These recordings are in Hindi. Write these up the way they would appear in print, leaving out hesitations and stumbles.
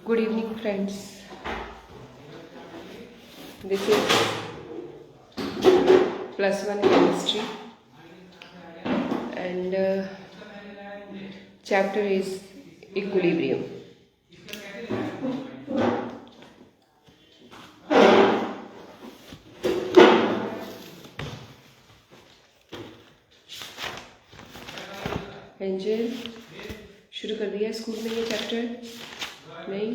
Good evening, friends. This is +1 chemistry, and chapter is equilibrium. Angel शुरू कर दिया स्कूल में ये चैप्टर? नहीं,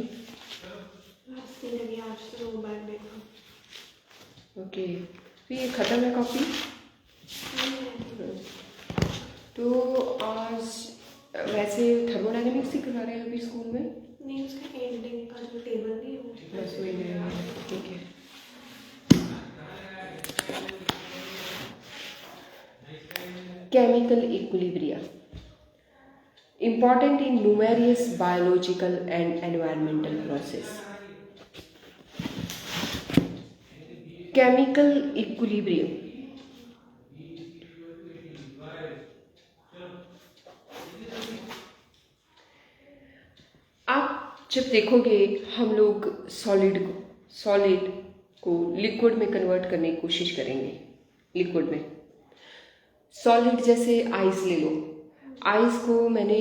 ओके। तो ये ख़त्म है कॉपी? तो आज वैसे थर्मोडायनेमिक्स ही करा रहे हैं अभी स्कूल में? नहीं, उसका एंडिंग का जो टेबल नहीं है वो बस वही रहेगा, ठीक है। Chemical equilibria, important in numerous biological and environmental process. Chemical equilibrium आप जब देखोगे हम लोग सॉलिड को लिक्विड में कन्वर्ट करने की कोशिश करेंगे। लिक्विड में सॉलिड, जैसे आइस ले लो। आइस को मैंने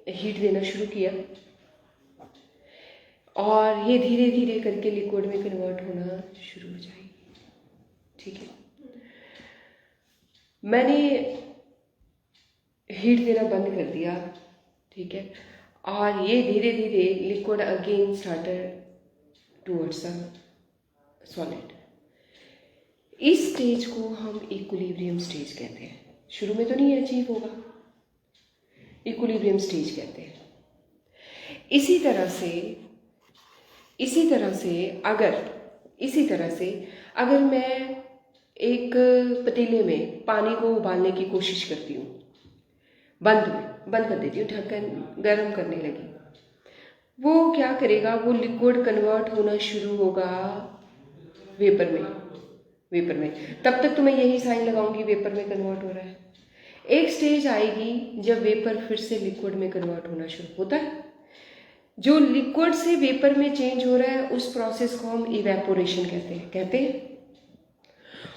हीट देना शुरू किया और ये धीरे धीरे करके लिक्विड में कन्वर्ट होना शुरू हो जाएगी, ठीक है। मैंने हीट देना बंद कर दिया, ठीक है, और ये धीरे धीरे liquid again started towards a solid. इस स्टेज को हम इक्विलिब्रियम स्टेज कहते हैं। शुरू में तो नहीं अचीव होगा, इक्विलिब्रियम स्टेज कहते हैं। इसी तरह से अगर मैं एक पतीले में पानी को उबालने की कोशिश करती हूँ, बंद कर देती हूँ, ढक्कन गर्म करने लगी, वो क्या करेगा, वो लिक्विड कन्वर्ट होना शुरू होगा वेपर में। तब तक तो मैं यही साइन लगाऊंगी वेपर में कन्वर्ट हो रहा है। एक स्टेज आएगी जब वेपर फिर से लिक्विड में कन्वर्ट होना शुरू होता है। जो लिक्विड से वेपर में चेंज हो रहा है उस प्रोसेस को हम इवेपोरेशन कहते हैं।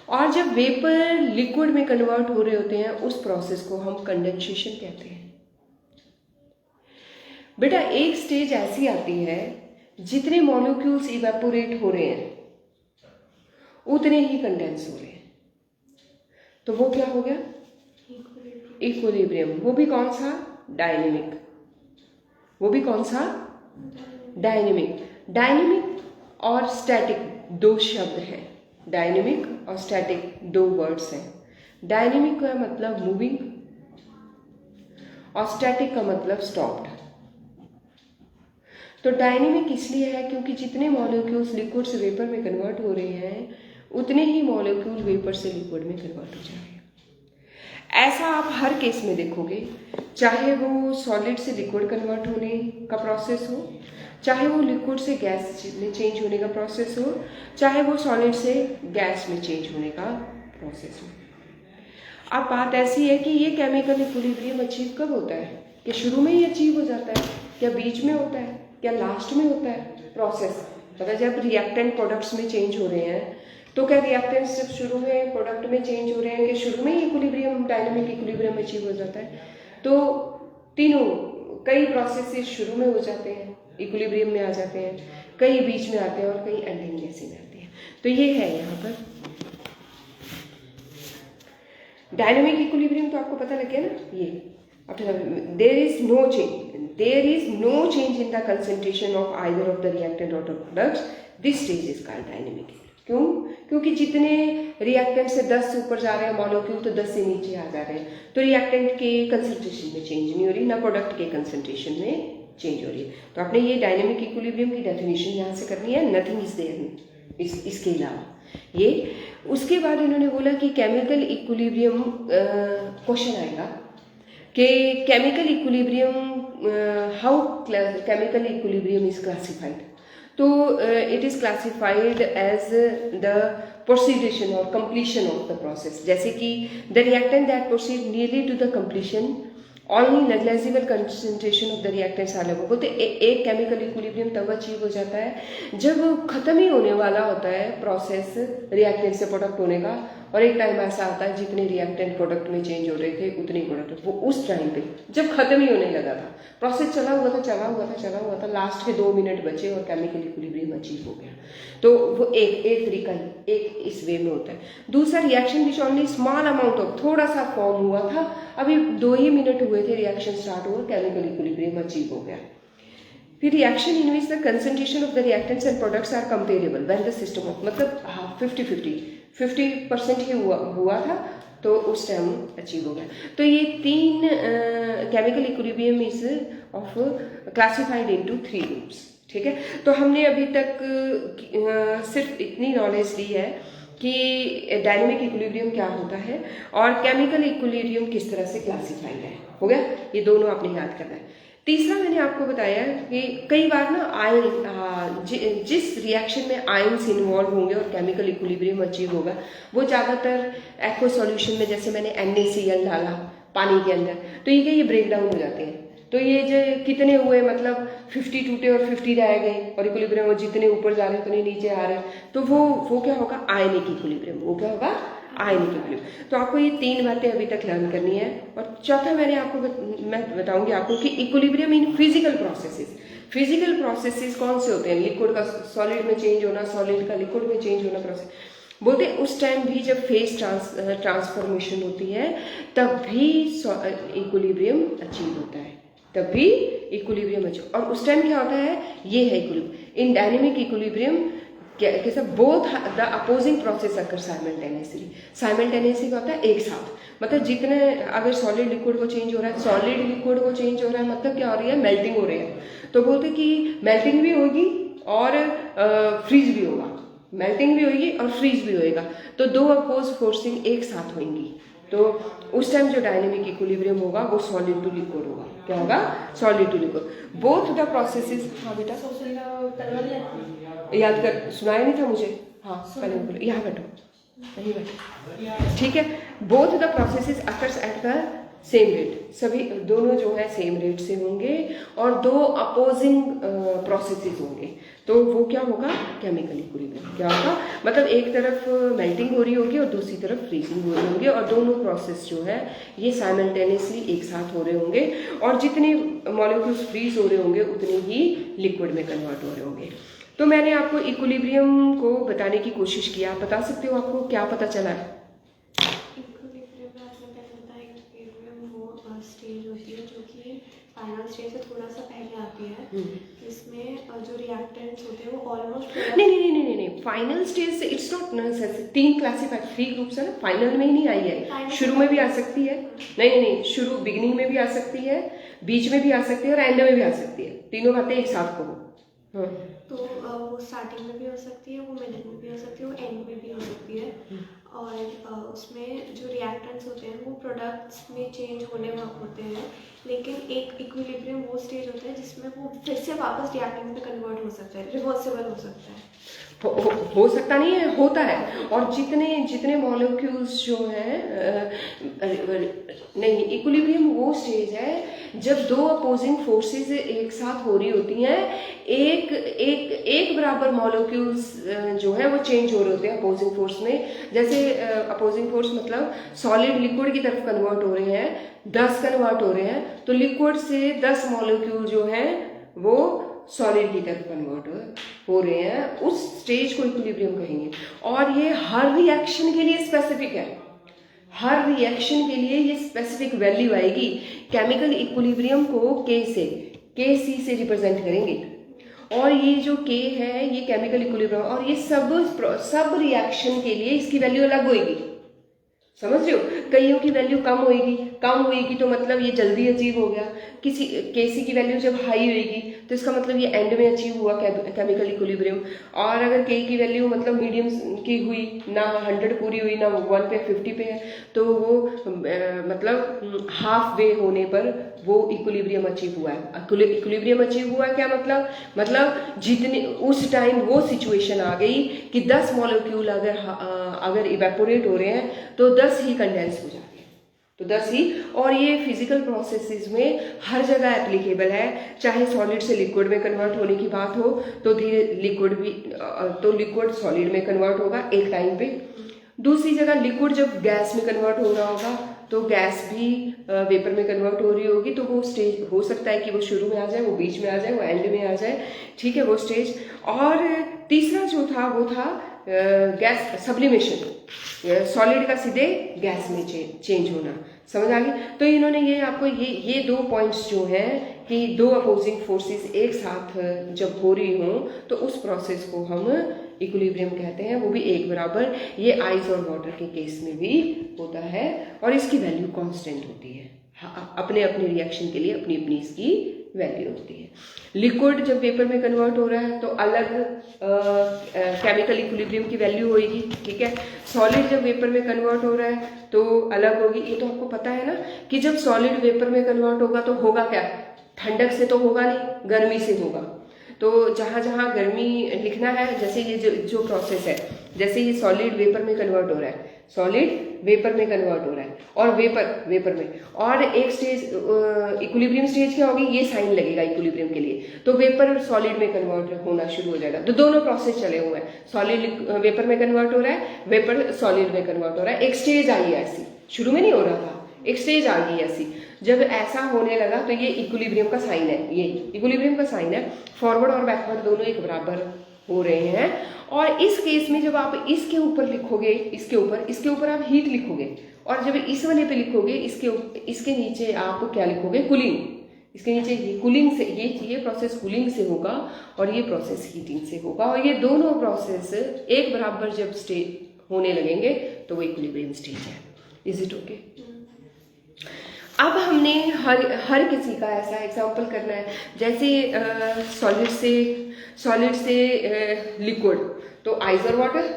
और जब वेपर लिक्विड में कन्वर्ट हो रहे होते हैं उस प्रोसेस को हम कंडेंसेशन कहते हैं। बेटा, एक स्टेज ऐसी आती है जितने मॉलिक्यूल्स इवेपोरेट हो रहे हैं उतने ही कंडेंस हो रहे हैं, तो वो क्या हो गया? इक्विलिब्रियम। वो भी कौन सा? डायनेमिक। डायनेमिक और स्टैटिक दो शब्द हैं। डायनेमिक और स्टैटिक दो वर्ड्स हैं। डायनेमिक का मतलब मूविंग और स्टैटिक का मतलब स्टॉप्ड। तो डायनेमिक इसलिए है क्योंकि जितने मॉलिक्यूल्स लिक्विड से वेपर में कन्वर्ट हो रहे हैं उतने ही मॉलिक्यूल वेपर से लिक्विड में कन्वर्ट हो जा रहे हैं। ऐसा आप हर केस में देखोगे, चाहे वो सॉलिड से लिक्विड कन्वर्ट होने का प्रोसेस हो, चाहे वो लिक्विड से गैस में चेंज होने का प्रोसेस हो, चाहे वो सॉलिड से गैस में चेंज होने का प्रोसेस हो। अब बात ऐसी है कि ये केमिकल इक्विलिब्रियम अचीव कब होता है? कि शुरू में ही अचीव हो जाता है, क्या बीच में होता है, क्या लास्ट में होता है प्रोसेस? मतलब जब रिएक्टेंट प्रोडक्ट्स में चेंज हो रहे हैं तो क्या रिएक्टेंट्स जब शुरू में प्रोडक्ट में चेंज हो रहे हैं कि शुरू में ही इक्विलिब्रियम, डायनेमिक इक्विलिब्रियम अचीव हो जाता है? तो तीनों, कई प्रोसेसेस शुरू में हो जाते हैं, इक्विलिब्रियम में आ जाते हैं, कई बीच में आते हैं और कई एंडिंग जैसे में आते हैं। तो ये है यहाँ पर डायनेमिक इक्विलिब्रियम। तो आपको पता लग गया ना ये। There is no change in the concentration of either of the reactant और the products. This stage is called dynamic. क्यों? क्योंकि जितने रिएक्टेंट से 10 से ऊपर जा रहे हैं मॉलिक्यूल तो 10 से नीचे आ जा रहे हैं, तो रिएक्टेंट के कंसंट्रेशन में चेंज नहीं हो रही, ना प्रोडक्ट के कंसंट्रेशन में चेंज हो रही है। तो आपने ये डायनेमिक इक्विलिब्रियम की डेफिनेशन यहाँ से करनी है, नथिंग इज देयर इसके अलावा ये। उसके बाद इन्होंने बोला कि केमिकल इक्विलिब्रियम क्वेश्चन आएगा कि chemical equilibrium, how chemical equilibrium is classified. तो it is classified as the procedation और कंप्लीशन ऑफ द प्रोसेस। जैसे कि the reactant that proceed nearly to the completion only negligible concentration of the reactants are level. बोलते एक केमिकल इक्विलिब्रियम तब अचीव हो जाता है जब खत्म ही होने वाला होता है प्रोसेस रिएक्टेंट से प्रोडक्ट होने का, और एक टाइम ऐसा आता है जितने रिएक्टेंट प्रोडक्ट में चेंज हो रहे थे उतने ही प्रोडक्ट, वो उस टाइम पे जब खत्म ही होने लगा था, प्रोसेस चला हुआ था, लास्ट के 2 मिनट बचे और केमिकल इक्विलिब्रियम अचीव हो गया। तो वो एक तरीका एक इस वे में होता है। दूसरा reaction which only small amount of थोड़ा सा फॉर्म हुआ था, अभी 2 ही मिनट हुए थे, रिएक्शन स्टार्ट हुआ, केमिकल इक्विलिब्रियम अचीव हो गया। फिर reaction in which the concentration of the reactants and products are comparable when the system of, मतलब 50% ही हुआ था तो उस टाइम अचीव हो गया। तो ये 3 chemical equilibrium is of classified into 3 groups. ठीक है, तो हमने अभी तक सिर्फ इतनी नॉलेज ली है कि डायनेमिक इक्विलिब्रियम क्या होता है और केमिकल इक्विलिब्रियम किस तरह से क्लासिफाइड है। हो गया, ये दोनों आपने याद करना है। तीसरा मैंने आपको बताया कि कई बार ना आयन, जिस रिएक्शन में आयन्स इन्वॉल्व होंगे और केमिकल इक्विलिब्रियम अचीव होगा, वो ज़्यादातर एक्वा सॉल्यूशन में, जैसे मैंने NaCl डाला पानी के अंदर, तो ये ब्रेक डाउन हो जाते हैं। तो ये जो कितने हुए, मतलब 50 टूटे और 50 रह गए, और इक्विलिब्रियम वो जितने ऊपर जा रहे हैं उतने नीचे आ रहे हैं, तो वो क्या होगा, आयनिक इक्विलिब्रियम। वो क्या होगा, आयनिक इक्विलिब्रियम। तो आपको ये 3 बातें अभी तक लर्न करनी है। और चौथा मैं बताऊंगी आपको कि equilibrium in physical processes. Physical processes कौन से होते हैं, लिक्विड का सॉलिड में चेंज होना, सॉलिड का लिक्विड में चेंज होना प्रोसेस, बोलते उस टाइम भी जब फेज ट्रांसफॉर्मेशन होती है तब भी इक्विलिब्रियम अचीव होता है, तब भी इक्विलिब्रियम अचीव। और उस टाइम क्या होता है, ये है इक्विलिब्रियम। इन डायनेमिक इक्विलिब्रियम कैसा, both the opposing process occur simultaneously का होता है एक साथ, मतलब जितने, अगर सॉलिड लिक्विड को चेंज हो रहा है, सॉलिड लिक्विड को चेंज हो रहा है, मतलब क्या हो रही है, मेल्टिंग हो रही है। तो बोलते कि मेल्टिंग भी होगी और फ्रीज भी होगा, मेल्टिंग भी होगी और फ्रीज भी होएगा, तो 2 अपोज फोर्सिंग एक साथ होंगी। तो उस टाइम जो डायनेमिक इक्विलिब्रियम होगा वो सॉलिड टू लिक्विड होगा। क्या होगा, solid to liquid. Both the processes, हाँ बेटा याद कर, सुनाया नहीं था मुझे, हाँ पहले बोलो, यहाँ बैठो, नहीं बैठो, ठीक है। Both the processes occurs at the same rate, सभी दोनों जो है सेम रेट से होंगे, और 2 अपोजिंग प्रोसेसेस होंगे, तो वो क्या होगा, केमिकल इक्विलिब्रियम। क्या होगा, मतलब एक तरफ मेल्टिंग हो रही होगी और दूसरी तरफ फ्रीजिंग हो रही होंगी, और दोनों प्रोसेस जो है ये साइमल्टेनियसली एक साथ हो रहे होंगे, और जितने मॉलिक्यूल्स फ्रीज हो रहे होंगे उतने ही लिक्विड में कन्वर्ट हो रहे होंगे। तो मैंने आपको इक्विलिब्रियम को बताने की कोशिश की, आप बता सकते हो आपको क्या पता चला है? स्टेज होती है जो कि फाइनल स्टेज से थोड़ा सा पहले आती है, इसमें जो रिएक्टेंट्स होते हैं वो ऑलमोस्ट, नहीं, फाइनल स्टेज से it's not necessary. 3 classified 3 groups है ना, फाइनल में ही नहीं आई है, शुरू में भी आ सकती है, नहीं शुरू बिगिनिंग में भी आ सकती है, बीच में भी आ सकती है और एंड में भी आ सकती है, तीनों बातें एक साथ कहो। हाँ, तो वो स्टार्टिंग में भी हो सकती है, वो मिडिल में भी हो सकती है, वो एंड में भी हो सकती है। और उसमें जो रिएक्टेंट्स होते हैं वो प्रोडक्ट्स में चेंज होने होते हैं, लेकिन एक इक्विलिब्रियम वो स्टेज होता है जिसमें वो फिर से वापस रिएक्टेंट में कन्वर्ट हो सकता है, रिवर्सिबल हो सकता है। हो सकता नहीं है, होता है। और जितने मॉलिक्यूल्स जो हैं, नहीं, इक्विलिब्रियम वो स्टेज है जब 2 अपोजिंग फोर्सेस एक साथ हो रही होती हैं, एक बराबर मॉलिक्यूल्स जो है वो चेंज हो रहे होते हैं अपोजिंग फोर्स में। जैसे अपोजिंग फोर्स मतलब सॉलिड लिक्विड की तरफ कन्वर्ट हो रहे हैं, 10 कन्वर्ट हो रहे हैं, तो लिक्विड से 10 मॉलिक्यूल जो हैं वो सॉलिड की तरफ कन्वर्ट हो रहे हैं, उस स्टेज को इक्विलिब्रियम कहेंगे। और ये हर रिएक्शन के लिए स्पेसिफिक है, हर रिएक्शन के लिए ये स्पेसिफिक वैल्यू आएगी। केमिकल इक्विलिब्रियम को Kc से रिप्रेजेंट करेंगे, और ये जो K है ये केमिकल इक्विलिब्रियम, और ये सब रिएक्शन के लिए इसकी वैल्यू अलग होगी। समझ रहे हो, कईयों की वैल्यू कम होएगी तो मतलब ये जल्दी अचीव हो गया, किसी Kc की वैल्यू जब हाई होएगी तो इसका मतलब ये एंड में अचीव हुआ केमिकल इक्विलिब्रियम। और अगर K की वैल्यू मतलब मीडियम की हुई, ना 100 पूरी हुई, ना 1 पे 50 पे है, तो वो मतलब हाफ वे होने पर वो इक्विलिब्रियम अचीव हुआ है। इक्विलिब्रियम अचीव हुआ है क्या मतलब जितने उस टाइम वो सिचुएशन आ गई कि 10 मॉलिक्यूल अगर इवेपोरेट हो रहे हैं तो 10 ही कंडेंस हो जाते हैं, तो दस ही, और ये फिजिकल प्रोसेसेस में हर जगह एप्लीकेबल है। चाहे सॉलिड से लिक्विड में कन्वर्ट होने की बात हो तो धीरे लिक्विड सॉलिड में कन्वर्ट होगा एक टाइम पे। दूसरी जगह लिक्विड जब गैस में कन्वर्ट हो रहा होगा तो गैस भी वेपर में कन्वर्ट हो रही होगी, तो वो स्टेज हो सकता है कि वो शुरू में आ जाए, वो बीच में आ जाए, वो एंड में आ जाए, ठीक है, वो स्टेज। और तीसरा जो था वो था गैस सब्लिमेशन, सॉलिड का सीधे गैस में चेंज होना। समझ आ गई? तो इन्होंने ये आपको ये दो पॉइंट्स जो हैं कि दो अपोजिंग फोर्सेस एक साथ जब हो रही हों तो उस प्रोसेस को हम इक्विलिब्रियम कहते हैं, वो भी एक बराबर। ये आइस और वाटर के केस में भी होता है और इसकी वैल्यू कांस्टेंट होती है, अपने अपने रिएक्शन के लिए अपनी अपनी इसकी वैल्यू होती है। लिक्विड जब वेपर में कन्वर्ट हो रहा है तो अलग केमिकल इक्विलिब्रियम की वैल्यू होगी, ठीक है। सॉलिड जब वेपर में कन्वर्ट हो रहा है तो अलग होगी। ये तो आपको पता है ना कि जब सॉलिड वेपर में कन्वर्ट होगा तो होगा क्या, ठंडक से तो होगा नहीं, गर्मी से होगा। तो जहाँ जहाँ गर्मी लिखना है, जैसे ये जो प्रोसेस है, जैसे ये सॉलिड वेपर में कन्वर्ट हो रहा है, सॉलिड वेपर में कन्वर्ट हो रहा है और वेपर में, और एक स्टेज इक्विलिब्रियम स्टेज क्या होगी, ये साइन लगेगा इक्विलिब्रियम के लिए, तो वेपर सॉलिड में कन्वर्ट होना शुरू हो जाएगा। तो दोनों प्रोसेस चले हुए हैं, सॉलिड वेपर में कन्वर्ट हो रहा है, वेपर सॉलिड में कन्वर्ट हो रहा है। एक स्टेज आई है ऐसी, शुरू में नहीं हो रहा था, एक स्टेज आ गई ऐसी। जब ऐसा होने लगा तो ये इक्विलिब्रियम का साइन है, ये इक्विलिब्रियम का साइन है। फॉरवर्ड और बैकवर्ड दोनों एक बराबर हो रहे हैं। और इस केस में जब आप इसके ऊपर लिखोगे, इसके ऊपर आप हीट लिखोगे, और जब इस वाले पे लिखोगे इसके नीचे आप क्या लिखोगे, कूलिंग। इसके नीचे कूलिंग से ये प्रोसेस कूलिंग से होगा और ये प्रोसेस हीटिंग से होगा, और ये दोनों प्रोसेस एक बराबर जब स्टेज होने लगेंगे तो वो इक्विलिब्रियम स्टेज है। Is it okay? अब हमने हर किसी का ऐसा एग्जाम्पल करना है, जैसे सॉलिड से लिक्विड तो आइस और वाटर,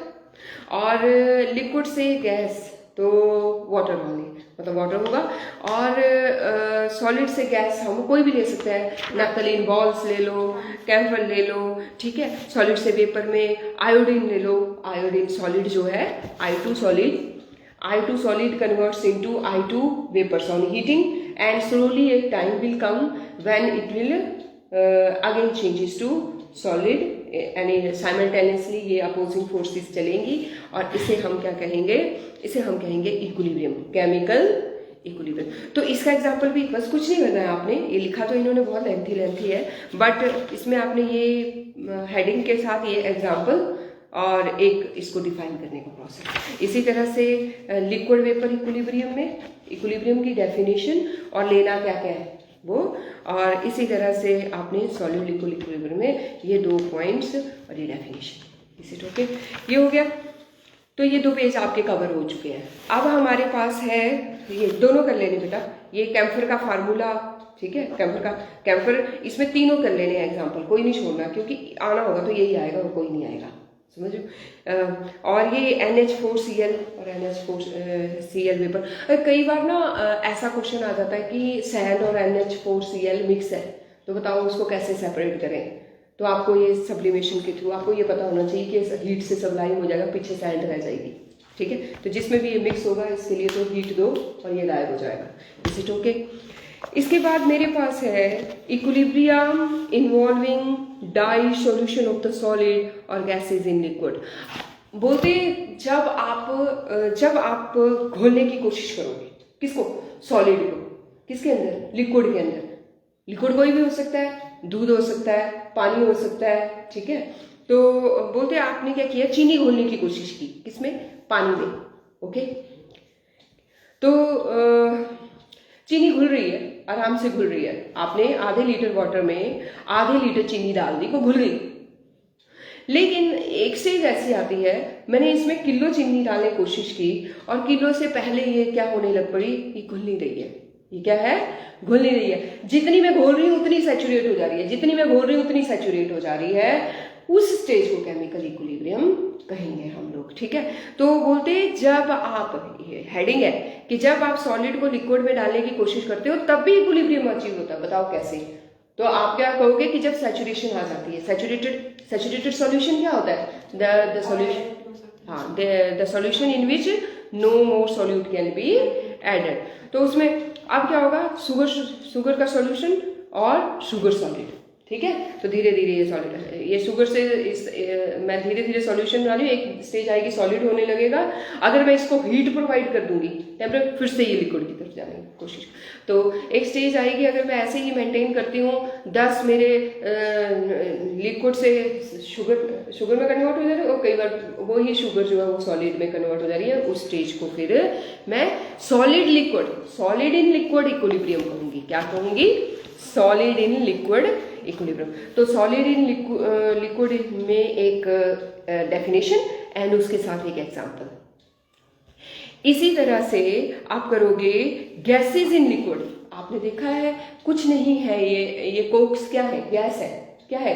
और लिक्विड से गैस तो वाटर वाली, मतलब वाटर होगा। और सॉलिड से गैस हम कोई भी ले सकते हैं, नैप्थलीन बॉल्स ले लो, कैम्फर ले लो, ठीक है। सॉलिड से वेपर में आयोडीन ले लो, आयोडीन सॉलिड जो है I2 solid converts into I2 vapors on heating, and slowly a time will come when it will again changes to solid, यानी साइमल्टेनियसली ये अपोजिंग फोर्सेस चलेंगी, और इसे हम क्या कहेंगे, इसे हम कहेंगे इक्विलिब्रियम, केमिकल इक्विलिब्रियम। तो इसका एग्जांपल भी बस कुछ नहीं करना है आपने, ये लिखा तो इन्होंने बहुत लेंथी है, बट इसमें आपने ये हेडिंग के साथ ये एग्जांपल और एक इसको डिफाइन करने का प्रोसेस। इसी तरह से लिक्विड वेपर इक्विलिब्रियम की डेफिनेशन और लेना क्या क्या है वो, और इसी तरह से आपने सॉलिड लिक्विड इक्विलिब्रियम में ये दो पॉइंट्स और ये डेफिनेशन। Is it okay? ये हो गया। तो ये दो पेज आपके कवर हो चुके हैं। अब हमारे पास है, ये दोनों कर लेने बेटा, ये कैम्फर का फार्मूला, ठीक है, कैम्फर इसमें तीनों कर लेने हैं एग्जाम्पल, कोई नहीं छोड़ना, क्योंकि आना होगा तो यही आएगा और कोई नहीं आएगा, समझो। और ये NH4Cl और NH4Cl वेपर। कई बार ना ऐसा क्वेश्चन आ जाता है कि सैंड और NH4Cl मिक्स है, तो बताओ उसको कैसे सेपरेट करें। तो आपको ये सब्लिमेशन के थ्रू आपको ये पता होना चाहिए कि हीट से सब्लाइम हो जाएगा, पीछे सैंड रह जाएगी, ठीक है। तो जिसमें भी ये मिक्स होगा इसके लिए तो हीट दो और ये गायब हो जाएगा। Is it okay? इसके बाद मेरे पास है equilibrium involving dissolution of the solid और गैसेज इन लिक्विड। बोलते जब आप घोलने की कोशिश करोगे, किसको, सॉलिड को, किसके अंदर, लिक्विड के अंदर। लिक्विड कोई भी हो सकता है, दूध हो सकता है, पानी हो सकता है, ठीक है। तो बोलते आपने क्या किया, चीनी घोलने की कोशिश की, किसमें, पानी में, ओके। तो चीनी घुल रही है, आराम से घुल रही है, आपने आधे लीटर वाटर में आधे लीटर चीनी डाल दी, वो घुल गई। लेकिन एक स्टेज ऐसी आती है, मैंने इसमें किलो चीनी डालने की कोशिश की और किलो से पहले ये क्या होने लग पड़ी, ये घुल नहीं रही है। ये क्या है, घुल नहीं रही है। जितनी मैं घोल रही हूँ उतनी सैचुरेट हो जा रही है, जितनी मैं घोल रही हूँ उतनी सैचुरेट हो जा रही है। उस स्टेज को केमिकल इक्विलिब्रियम कहेंगे हम लोग, ठीक है। तो बोलते जब आप, ये हेडिंग है कि जब आप सॉलिड को लिक्विड में डालने की कोशिश करते हो तब भी इक्विलिब्रियम अचीव होता है। बताओ कैसे? तो आप क्या कहोगे कि जब सैचुरेशन आ जाती है, सैचुरेटेड सॉल्यूशन क्या होता है, द सॉल्यूशन, हाँ, the solution in which no more solute can be added, तो उसमें अब क्या होगा, शुगर का सॉल्यूशन और शुगर सॉलिड, ठीक है। तो धीरे धीरे ये सॉलिड, ये शुगर से मैं धीरे धीरे सॉल्यूशन बना रही हूँ, एक स्टेज आएगी सॉलिड होने लगेगा। अगर मैं इसको हीट प्रोवाइड कर दूंगी टेम्परेचर, फिर से ये लिक्विड की तरफ जाने की कोशिश, तो एक स्टेज आएगी। अगर मैं ऐसे ही मेंटेन करती हूँ, 10 मेरे लिक्विड से शुगर में कन्वर्ट हो जा रही है, और कई बार वो ही शुगर जो है वो सॉलिड में कन्वर्ट हो जा रही है, उस स्टेज को फिर मैं सॉलिड इन लिक्विड इक्विलिब्रियम कहूँगी। क्या कहूँगी? Solid in liquid equilibrium. तो सॉलिड इन लिक्विड में एक डेफिनेशन एंड उसके साथ एक एग्जांपल। इसी तरह से आप करोगे गैसेस इन लिक्विड। आपने देखा है कुछ नहीं है, ये कोक्स क्या है? गैस है। क्या है?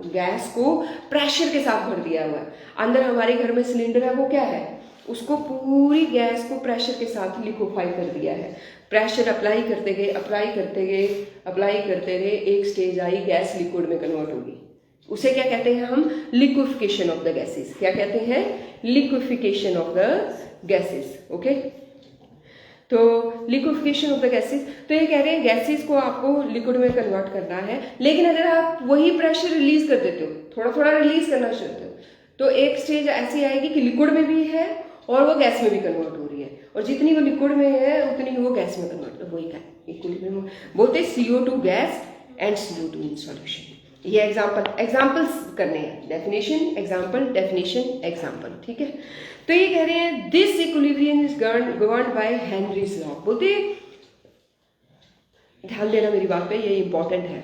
गैस को प्रेशर के साथ भर दिया हुआ है। अंदर हमारे घर में सिलेंडर है, वो क्या है? उसको पूरी गैस को प्रेशर के साथ लिक्विफाई कर दिया है। प्रेशर अप्लाई करते गए, एक स्टेज आई, गैस लिक्विड में कन्वर्ट होगी। उसे क्या कहते हैं हम? Liquefaction of the gases. क्या कहते हैं? Liquefaction of the gases. Okay, तो लिक्विफिकेशन ऑफ द गैसेस, तो ये कह रहे हैं गैसेस को आपको लिक्विड में कन्वर्ट करना है, लेकिन अगर आप वही प्रेशर रिलीज कर देते हो, थोड़ा थोड़ा रिलीज करना चाहते हो, तो एक स्टेज ऐसी आएगी कि लिक्विड में भी है और वो गैस में भी कन्वर्ट हो रही है, और जितनी वो लिक्विड में है उतनी ही वो गैस में कन्वर्ट, वही क्या इक्विलिब्रियम बोलते हैं, CO2 gas and CO2 in solution. ये एग्जाम्पल्स करने हैं, डेफिनेशन एग्जाम्पल, ठीक है। तो ये कह रहे हैं this equilibrium is governed bye Henry's law. बोलते ध्यान देना मेरी बात पे, ये इंपॉर्टेंट है।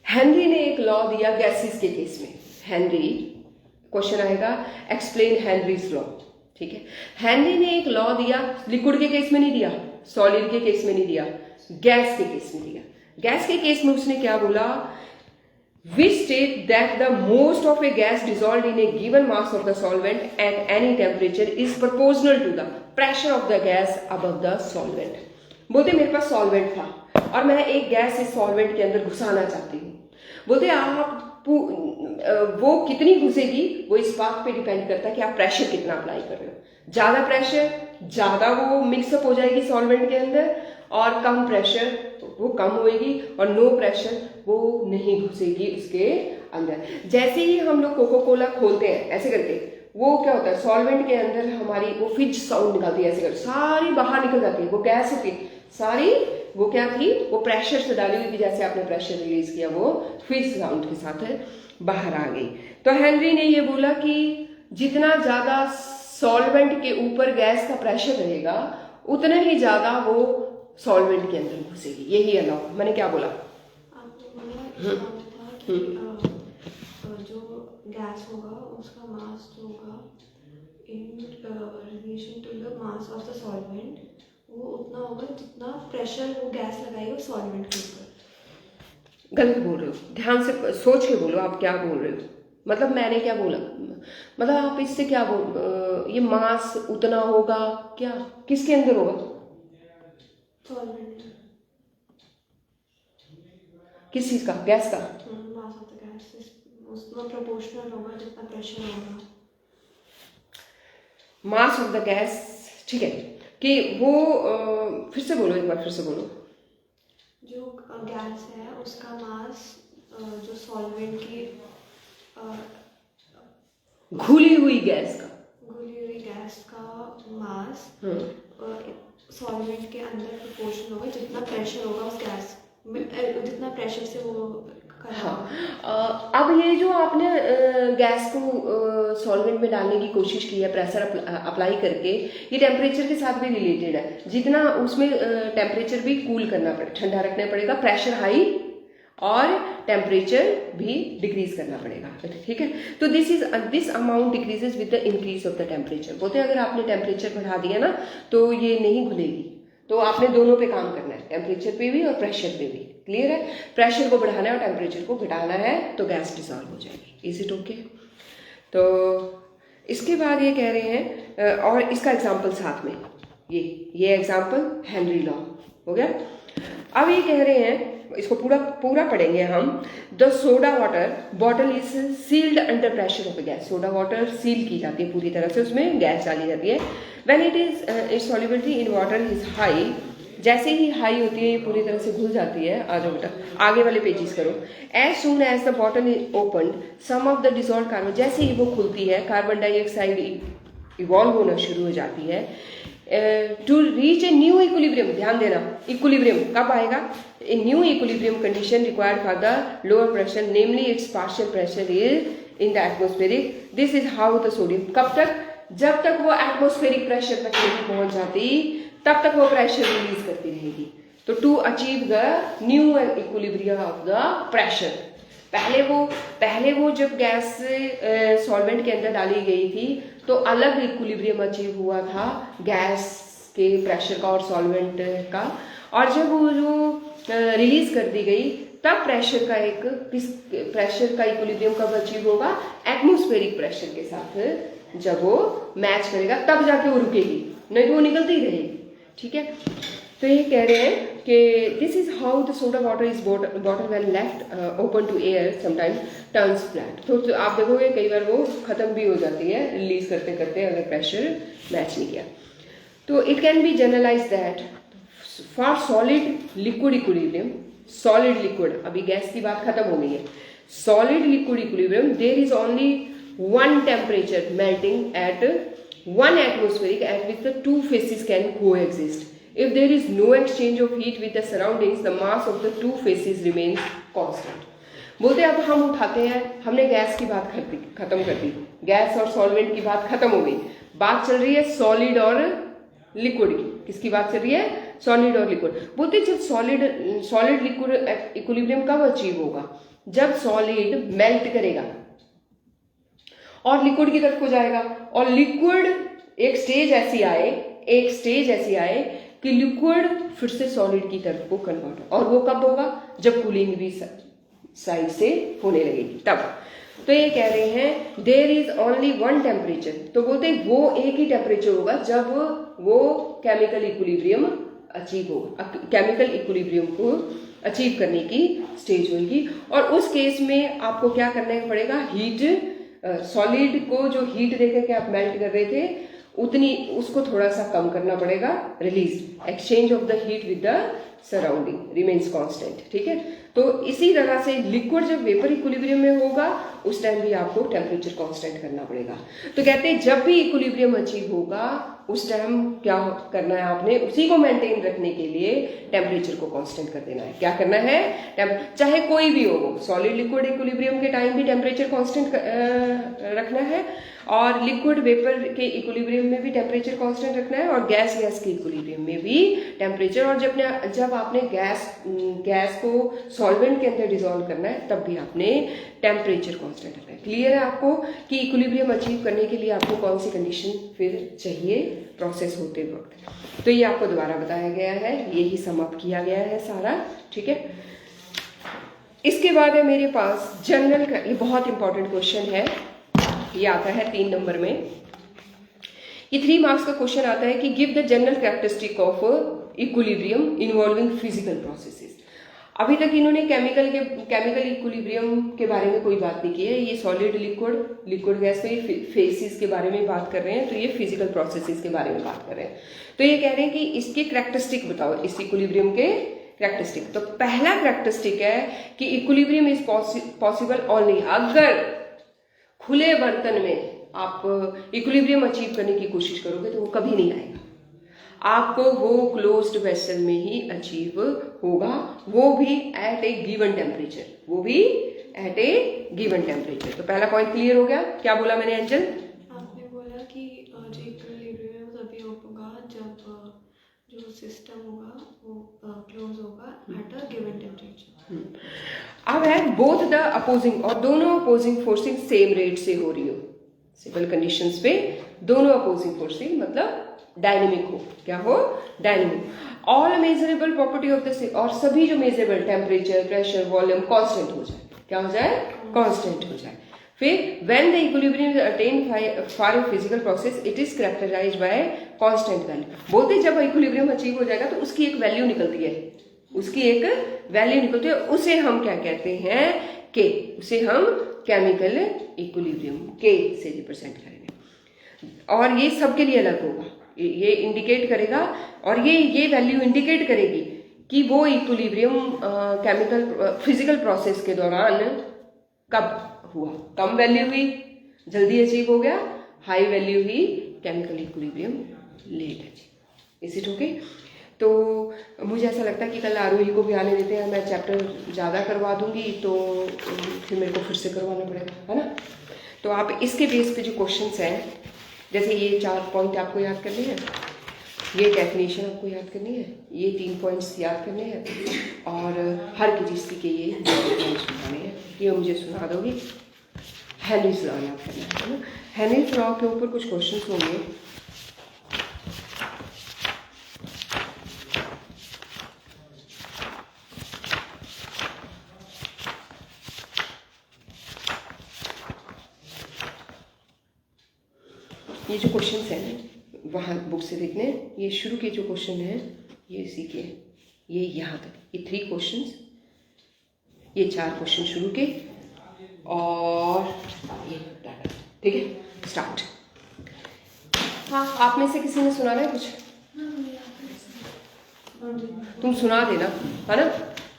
हेनरी ने एक लॉ दिया गैसेस के केस में। हेनरी, क्वेश्चन आएगा एक्सप्लेन हेनरीज लॉ, ठीक है। हेनरी ने एक लॉ दिया, लिक्विड के केस में नहीं दिया, सॉलिड के केस में नहीं दिया, गैस के केस में दिया। गैस के केस में उसने क्या बोला? which state that the most of a gas dissolved in a given mass of the solvent at any temperature is proportional to the pressure of the gas above the solvent। बोलते मेरे पास सॉल्वेंट था और मैं एक गैस इस सॉल्वेंट के अंदर घुसाना चाहती हूँ। बोलते आप वो कितनी घुसेगी वो इस बात पे डिपेंड करता है कि आप प्रेशर कितना अप्लाई कर रहे हो। ज्यादा प्रेशर, ज्यादा वो मिक्सअप हो जाएगी सॉल्वेंट के अंदर, और कम प्रेशर वो कम होएगी, और नो प्रेशर वो नहीं घुसेगी उसके अंदर। जैसे ही हम लोग कोको कोला खोलते हैं ऐसे करके, वो क्या होता है, सॉल्वेंट के अंदर हमारी वो फिज साउंड निकलती है, ऐसे करके सारी बाहर निकल जाती है। वो गैस होती है सारी, वो क्या थी, वो प्रेशर से डाली हुई थी, जैसे आपने प्रेशर रिलीज किया वो फिज साउंड के साथ बाहर आ गई। तो हेनरी ने ये बोला कि जितना ज्यादा सॉल्वेंट के ऊपर गैस का प्रेशर रहेगा उतना ही ज्यादा वो सॉल्वेंट के अंदर घुसेगी। यही अलाउ, मैंने क्या बोला? आपने बोला था कि जो गैस होगा उसका मास जो होगा in relation to the mass of the solvent, वो उतना होगा जितना प्रेशर वो गैस लगाएगा सॉल्वेंट के ऊपर। गलत बोल रहे हो, ध्यान से सोच के बोलो आप क्या बोल रहे हो। मतलब मैंने क्या बोला, मतलब आप इससे क्या बोल, ये मास उतना होगा क्या, किसके अंदर होगा? सॉल्वेंट। किस चीज का? गैस का। मास ऑफ द गैस उसमें प्रोपोर्शनल होगा जितना प्रेशर होगा। मास ऑफ द गैस, ठीक है, कि वो फिर से बोलो, एक बार फिर से बोलो। जो गैस है उसका मास जो सॉल्वेंट की घुली हुई गैस का मास सॉल्वेंट के अंदर प्रोपोर्शन होगा जितना प्रेशर होगा उस गैस में, जितना प्रेशर से वो हाँ। अब ये जो आपने गैस को सॉल्वेंट में डालने की कोशिश की है प्रेशर अप्लाई करके, ये टेम्परेचर के साथ भी रिलेटेड है। जितना उसमें टेम्परेचर भी कूल करना पड़ेगा, ठंडा रखना पड़ेगा, प्रेशर हाई और टेम्परेचर भी डिक्रीज करना पड़ेगा, ठीक है। तो this amount decreases with the increase of the temperature. बोलते हैं अगर आपने टेम्परेचर बढ़ा दिया ना तो ये नहीं घुलेगी, तो आपने दोनों पे काम करना है, टेम्परेचर पे भी और प्रेशर पे भी। क्लियर है? प्रेशर को बढ़ाना है और टेम्परेचर को घटाना है तो गैस डिसॉल्व हो जाएगी। Is it okay? तो इसके बाद ये कह रहे हैं, और इसका एग्जाम्पल साथ में, ये एग्जाम्पल हेनरी लॉ हो गया। अब ये कह रहे हैं, इसको पूरा पूरा पढ़ेंगे हम। The soda water bottle is sealed under pressure of gas. Soda water seal की जाती है पूरी तरह से, उसमें गैस डाली जाती है। When it is it's solubility in water is high, जैसे ही हाई होती है ये पूरी तरह से घुल जाती है। आ जाओ बेटा, आगे वाले पेजेस करो। As soon as the bottle is open some of the dissolve carbon, जैसे ही वो खुलती है कार्बन डाइऑक्साइड इवॉल्व होना शुरू हो जाती है। To reach a new equilibrium, ध्यान देना, इक्विलिब्रियम कब आएगा? A new equilibrium condition required for the lower pressure namely its partial pressure is in the atmospheric. This is how the sodium, कब तक? जब तक वो एटमोस्फेरिक प्रेशर तक नहीं पहुंच जाती तब तक वो प्रेशर रिलीज करती रहेगी। तो to achieve the new equilibrium of the pressure, पहले वो जब गैस सॉल्वेंट के अंदर डाली गई थी तो अलग इक्विलिब्रियम अचीव हुआ था गैस के प्रेशर का और सॉल्वेंट का, और जब वो जो रिलीज कर दी गई तब प्रेशर का इक्विलिब्रियम कब अचीव होगा? एटमोस्फेरिक प्रेशर के साथ जब वो मैच करेगा तब जाके वो रुकेगी, नहीं तो वो निकलती रहेगी। ठीक है, तो ये कह रहे हैं कि this is how the soda water is bottle well left open to air sometimes turns flat. तो आप देखोगे कई बार वो खत्म भी हो जाती है रिलीज करते करते, अगर प्रेशर मैच नहीं किया। तो it can be generalise that for solid liquid equilibrium, solid liquid, अभी गैस की बात खत्म हो गई है, solid liquid equilibrium there is only one temperature melting at one atmospheric at which the two phases can coexist. If there is no exchange of heat with the surroundings, the mass of the two phases remains constant. बोलते अब हम उठाते हैं, हमने गैस की बात खत्म कर दी, गैस और सॉल्वेंट की बात खत्म हो गई, बात चल रही है सॉलिड और लिक्विड की। किसकी बात चल रही है? सॉलिड और लिक्विड। बोलते जब सॉलिड लिक्विड इक्विलिब्रियम कब अचीव होगा? जब सॉलिड मेल्ट करेगा और लिक्विड की तरफ को जाएगा, और लिक्विड एक स्टेज ऐसी आए कि लिक्विड फिर से सॉलिड की तरफ को कन्वर्ट हो, और वो कब होगा? जब कूलिंग भी साइड से होने लगेगी तब। तो ये कह रहे हैं there is only one temperature, तो बोलते वो एक ही टेम्परेचर होगा जब वो केमिकल इक्विलिब्रियम अचीव होगा, केमिकल इक्विलिब्रियम को अचीव करने की स्टेज होगी। और उस केस में आपको क्या करना पड़ेगा? हीट, सॉलिड को जो हीट देकर के आप मेल्ट कर रहे थे उतनी उसको थोड़ा सा कम करना पड़ेगा, release exchange of the heat with the surrounding remains constant. ठीक है, तो इसी तरह से लिक्विड जब वेपर इक्विलिब्रियम में होगा उस टाइम भी आपको टेम्परेचर कांस्टेंट करना पड़ेगा। तो कहते हैं जब भी इक्विलिब्रियम अचीव होगा उस टाइम क्या करना है आपने? उसी को मेंटेन रखने के लिए टेम्परेचर को कांस्टेंट कर देना है। क्या करना है? चाहे कोई भी हो, सॉलिड लिक्विड इक्विलिब्रियम के टाइम भी टेम्परेचर कांस्टेंट रखना है, और लिक्विड वेपर के इक्विलिब्रियम में भी टेम्परेचर कांस्टेंट रखना है, और गैस के इक्विलिब्रियम में भी टेम्परेचर। और जब आपने गैस को सॉल्वेंट के अंदर डिसॉल्व करना है तब भी आपने टेम्परेचर कांस्टेंट रखना है। क्लियर है आपको कि इक्विलिब्रियम अचीव करने के लिए आपको कौन सी कंडीशन फिर चाहिए प्रोसेस होते वक्त? तो ये आपको दोबारा बताया गया है, यही समाप्त किया गया है सारा। ठीक है, इसके बाद है मेरे पास जनरल का, ये बहुत इंपॉर्टेंट क्वेश्चन है, ये आता है 3 नंबर में। ये 3 मार्क्स का क्वेश्चन आता है कि give the general characteristic of equilibrium involving physical processes. अभी तक इन्होंने केमिकल इक्विलिब्रियम के बारे में कोई बात नहीं की है, ये सॉलिड लिक्विड गैस के फेसिस के बारे में बात कर रहे हैं, तो ये फिजिकल प्रोसेसेस के बारे में बात कर रहे हैं। तो ये कह रहे हैं कि इसके कैरेक्टरिस्टिक बताओ, इस इक्विलिब्रियम के कैरेक्टरिस्टिक। तो पहला कैरेक्टरिस्टिक है कि इक्विलिब्रियम इज पॉसिबल ओनली, अगर खुले बर्तन में आप इक्विलिब्रियम अचीव करने की कोशिश करोगे तो वो कभी नहीं आएगा, आपको वो क्लोज्ड वेसल में ही अचीव होगा, वो भी एट ए गिवन टेम्परेचर, तो पहला पॉइंट क्लियर हो गया। क्या बोला मैंने एंजल? आपने बोला कि जो इक्विलिब्रियम है वो तभी होगा जब जो सिस्टम होगा वो क्लोज होगा एट अ गिवन टेम्परेचर। अब है बोथ द अपोजिंग, और दोनों अपोजिंग फोर्सिंग सेम रेट से हो रही हो, सिंपल कंडीशंस पे दोनों अपोजिंग फोर्सिंग मतलब डायनेमिक हो, क्या हो? Dynamic. All measurable property of the, और सभी जो measurable temperature, pressure, volume constant हो जाए। क्या हो जाए? कांस्टेंट हो जाए। फिर when the equilibrium is attained for a physical process it is characterised by constant value. बोलते जब इक्विलिब्रियम अचीव हो जाएगा तो उसकी एक वैल्यू निकलती है, उसकी एक वैल्यू निकलती है, उसे हम क्या कहते हैं, के, उसे हम केमिकल इक्विलिब्रियम के से रिप्रेजेंट करेंगे। और ये सबके लिए अलग होगा, ये इंडिकेट करेगा और ये वैल्यू इंडिकेट करेगी कि वो इक्विलिब्रियम केमिकल फिजिकल प्रोसेस के दौरान कब हुआ। कम वैल्यू हुई, जल्दी अचीव हो गया, हाई वैल्यू हुई, chemical equilibrium late achieve. Is it okay? तो मुझे ऐसा लगता है कि कल आरोही को भी आने देते हैं, मैं चैप्टर ज़्यादा करवा दूंगी तो फिर मेरे को फिर से करवाना पड़ेगा, है ना। तो आप इसके बेस पे जो क्वेश्चंस हैं, जैसे ये 4 पॉइंट आपको याद करने हैं, ये डेफिनेशन आपको याद करनी है, ये 3 पॉइंट्स याद करने हैं और हर किसी के ये पॉइंट्स बताने हैं, ये मुझे सुना दोगे। हेनरीज लॉ याद करना है ना। हेनरीज लॉ के ऊपर कुछ क्वेश्चंस होंगे। ये जो क्वेश्चंस हैं वहाँ बुक से देखने, ये शुरू के जो क्वेश्चन हैं ये इसी के, ये यहाँ तक, ये 3 क्वेश्चंस, ये 4 क्वेश्चन शुरू के और ये डाटा, ठीक है। स्टार्ट। हाँ, आप में से किसी ने सुनाना है कुछ? तुम सुना देना, है ना,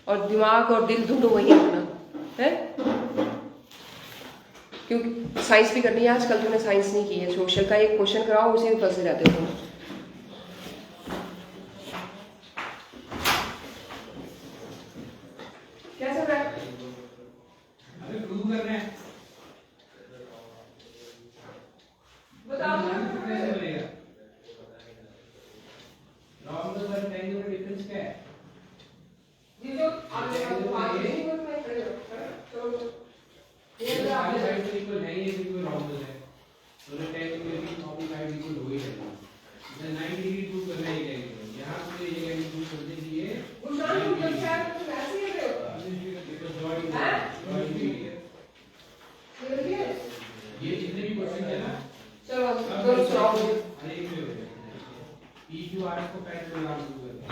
और दिमाग और दिल दोनों वही रखना है, क्योंकि साइंस भी करनी है। आजकल तुमने साइंस नहीं की है, सोशल का एक क्वेश्चन कराओ उसी में फंसे रहते हो तुम। क्या चल रहा है? अरे प्रूव कर रहे हैं, बताओ। कैसे बनेगा? लॉन्ग और रेक्टेंगल में डिफरेंस क्या है? ये जो आपने बात की वो मैं कर रहा हूं, ये वाली साइड से इक्वल नहीं है, इक्वल नॉर्मल है, तो रेक्टेंगल में भी 45 इक्वल हो ही जाएगा। इधर 90 डिग्री प्रूव करना ही है, यहां पे ये वैल्यू प्रूव करने के लिए उन्होंने मतलब क्या कुछ ऐसे ही कर रहे हो। ये जितने भी क्वेश्चन है ना, चलो दोनों सुनाओ। अरे एक हो जाएगा। PQR को पहले प्रोग्राम प्रूव करते हैं।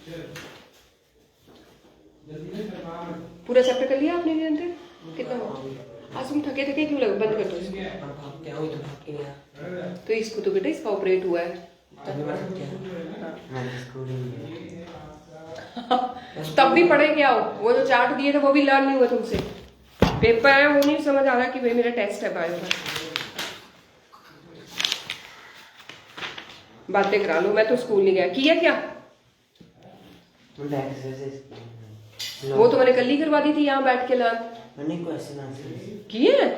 चलो जल्दी से करवा। पूरा चैप्टर कर लिया आपने निरंतर? कितना हुआ? आज तुम थके थके क्यों लगे? बंद कर दो इसको। क्या हुई तो भाग के गया, तो इसको तो बेटा इसका ऑपरेट हुआ है। तभी मैं थक गया। मैंने स्कूल ही नहीं तब भी पढ़े क्या हो? वो जो चार्ट दिए थे वो भी लर्न नहीं हुआ तुमसे। पेपर है, वो नहीं समझ आ रहा कि भाई मेरा टेस्ट है बायो का। बातें करा लो, मैं तो स्कूल नहीं गया। किया क्या? वो तो मैंने कल ही करवा दी थी यहाँ बैठ के लर्न। मैंने क्वेश्चन आंसर किए?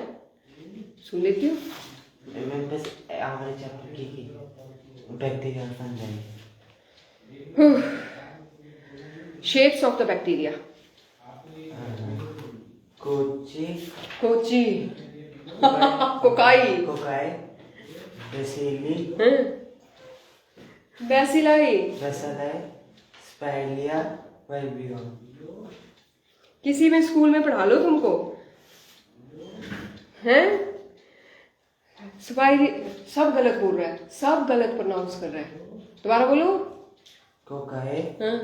सुन लेती हूँ। मैं बस हमारे चैप्टर की bacteria fungi, shapes of the bacteria. Cocci cocci cocci cocci, bacilli bacilli. Bacilli, spirilla, vibrio. किसी में स्कूल में पढ़ा लो तुमको, हैं? स्पाइली सब गलत बोल रहा है, सब गलत प्रोनाउंस कर रहा है। दोबारा बोलो। कोकाई, हाँ?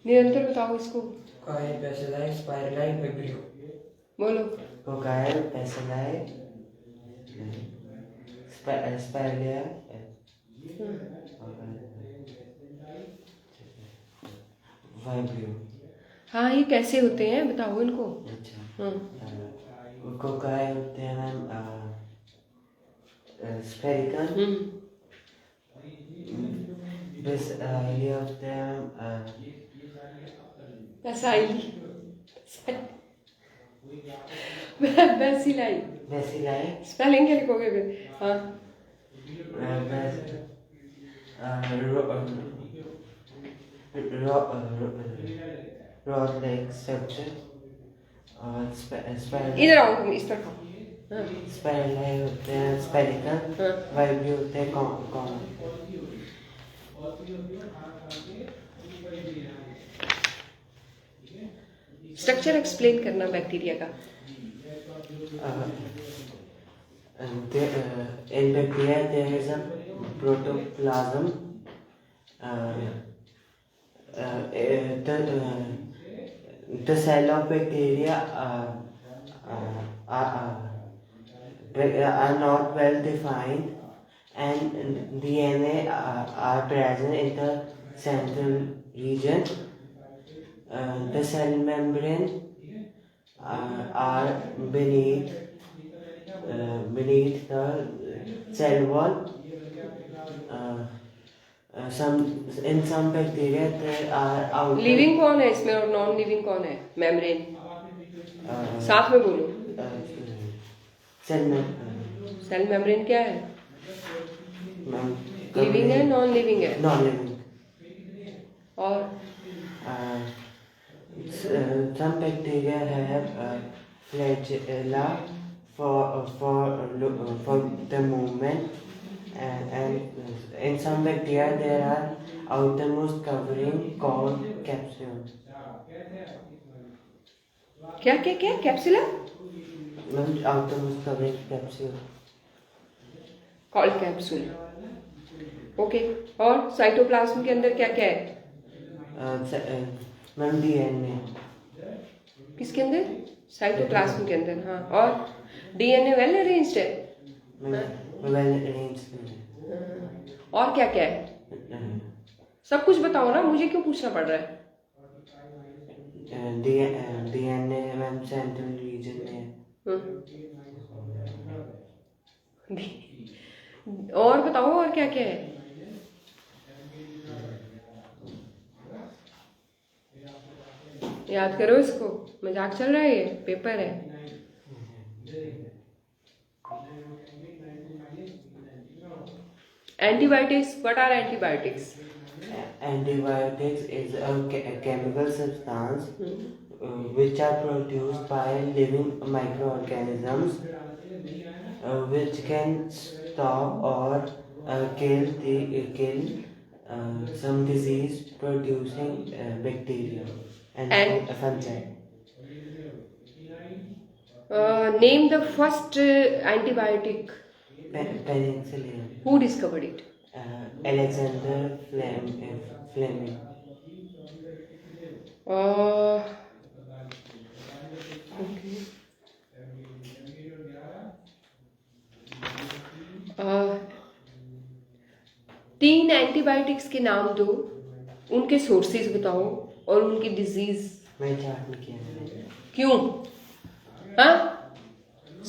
निरंतर बताओ इसको। Cocci, bacilli, spirilli, vibrio. बोलो। Cocci, bacilli, spirilla, vibrio. हाँ, ये कैसे होते हैं बताओ इनको। अच्छा, हाँ। कोकाई होते हैं मैम स्फेरिकल, बेसिलिया होते हैं बेसाइली बेसिलाई। बेसिलाई, स्पेलिंग क्या लिखोगे फिर? हाँ। rod like structure और इधर आओ तुम, इस तरफ आओ। हाँ। स्पाइरलाई होते हैं स्पेरिकल, हाँ। वाइबियो होते हैं कॉमन। स्ट्रक्चर एक्सप्लेन करना बैक्टीरिया का। In bacteria, there is a protoplasm. The cell of bacteria are not well defined, and DNA are present in the central region. The cell membrane are beneath the cell wall. In some bacteria there are outer living कौन है इसमें और नॉन लिविंग कौन है? मेम्ब्रेन साथ में बोलो। सेल में सेल मेम्ब्रेन क्या है? लिविंग है नॉन लिविंग है? Non living. और some bacteria have flagella for the movement, and in some bacteria there are outermost covering called capsule. क्या क्या क्या? कैप्सुला Outermost covering capsule. Called capsule. Okay, और साइटोप्लाज्म के अंदर क्या क्या है? Ma'am DNA। किसके अंदर? साइटोप्लाज्म के अंदर। हाँ, और डीएनए वेल अरेंज्ड है? Well arranged. और क्या क्या है? सब कुछ बताओ ना, मुझे क्यों पूछना पड़ रहा है? DNA मैम सेंट्रल रीजन में। और बताओ, और क्या क्या है? याद करो इसको, मजाक चल रहा है? ये पेपर है। Antibiotics, what are antibiotics? Antibiotics is a chemical substance which are produced by living microorganisms which can stop or kill some disease producing bacteria and fungi. Name the first antibiotic. Penicillin. Who discovered it? Alexander Fleming. Okay. तीन एंटीबायोटिक्स के नाम दो, उनके सोर्सेज बताओ और उनकी डिजीज। मैं चार्ट में किया मैंने। क्यों? हाँ,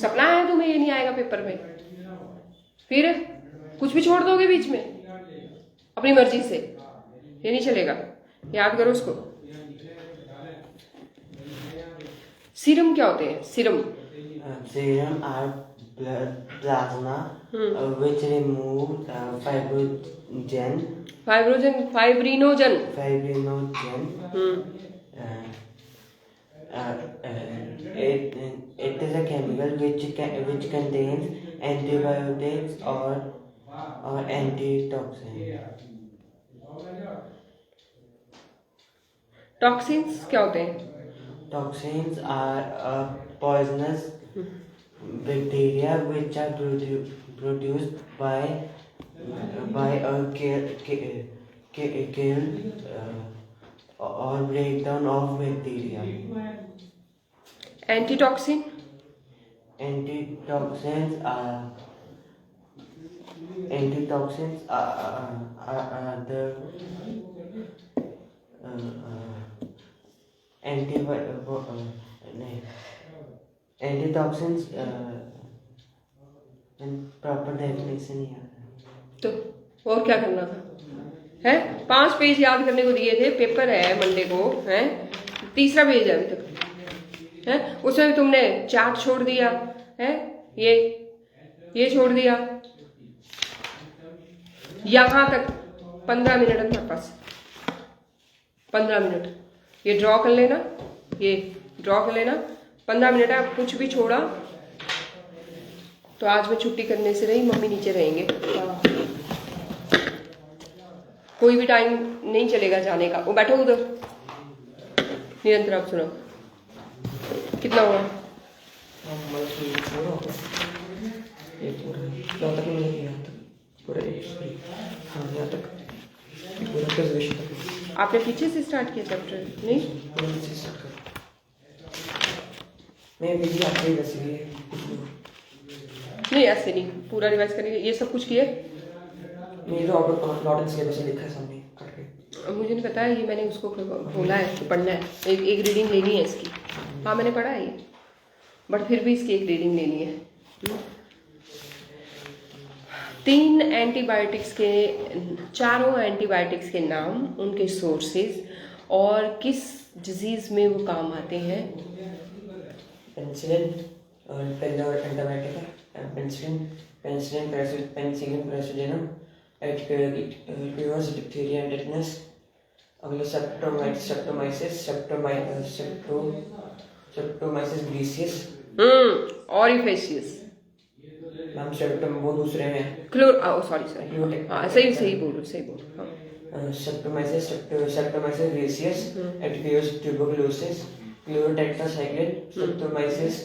सपना है तुम्हें, ये नहीं आएगा पेपर में? फिर कुछ भी छोड़ दोगे बीच में अपनी मर्जी से? ये नहीं चलेगा, याद करो उसको। सीरम क्या होते हैं? Serum Serum are blood plasma which remove fibrinogen. It is a chemical which contains antibiotics or antitoxins. Toxins क्या होते हैं? Toxins are poisonous bacteria which are produced by a kill or breakdown of bacteria. Antitoxin? Antitoxins are the antitoxins proper definition ही है। तो और क्या करना था? है 5 पेज याद करने को दिए थे, पेपर है मंडे को, है 3रा पेज है अभी तक, है उसमें भी तुमने चार्ट छोड़ दिया है, ये छोड़ दिया। यहाँ तक 15 मिनट है तुम्हारे पास, 15 मिनट। ये ड्रॉ कर लेना, ये ड्रॉ कर लेना, 15 मिनट है। अब कुछ भी छोड़ा तो आज मैं छुट्टी करने से रही, मम्मी नीचे रहेंगे। कोई भी टाइम नहीं चलेगा जाने का। वो बैठो उधर, निरंतर आप सुनो। कितना हुआ? ये पूरा यहाँ तक नहीं, यहाँ तक पूरा हाँ यहाँ तक ये पूरा प्रिजर्वेशन तक आपने पीछे से स्टार्ट किया चैप्टर नहीं? पूरा नीचे स्टार्ट कर। मैं वीडियो आपको ही वैसे भी नहीं ऐसे नहीं, पूरा रिवाइज करेंगे। ये सब कुछ किए? मेरे ऑर्डर नॉट इन सिलेबस लिखा है सामने काट के। मुझे नहीं पता है, ये मैंने उसको बोला है कि पढ़ना है, एक रीडिंग लेनी है इसकी। हाँ मैंने पढ़ा है ये, बट फिर भी इसकी एक रीडिंग लेनी है। 3 एंटीबायोटिक्स के, चारों एंटीबायोटिक्स के नाम, उनके सोर्सेज और किस डिजीज में वो काम आते हैं। पेनिसिलिन पहला एंटीबायोटिक है, penicillin paracetamol, it cures diphtheria and tetanus. अगला सेप्टोमाइसिस ग्रीसियस। ऑरिफेशियस। मैम सेप्टम वो दूसरे में है। सॉरी हाँ सही बोलो हाँ। Streptomyces gracious, it cures tuberculosis. Chlorotetracycline, Streptomyces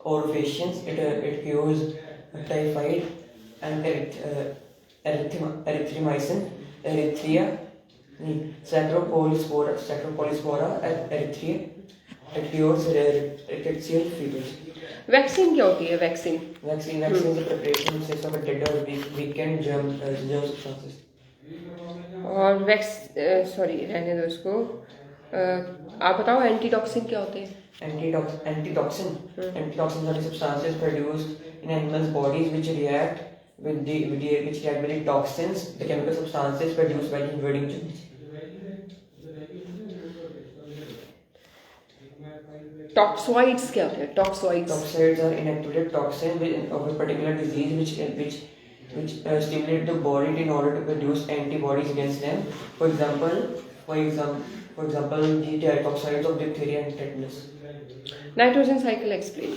aurefaciens, it cures typhoid. And erythromycin, Saccharopolyspora, erythria, it cures rickettsial fevers. Vaccine क्या होती है? Vaccine Vaccine is the preparation of a dead or weakened germ substances. और रहने दो इसको। आप बताओ एंटीटॉक्सिन क्या होते हैं? Antitoxins are the substances produced in animals' bodies which react with the toxins, the chemical substances produced by the invading germs. टॉक्सॉइड्स क्या होते हैं? टॉक्सॉइड्स Toxoids are inactivated toxins of a particular disease which stimulate the body in order to produce antibodies against them. For example, the toxoids of diphtheria and tetanus. Nitrogen cycle explain.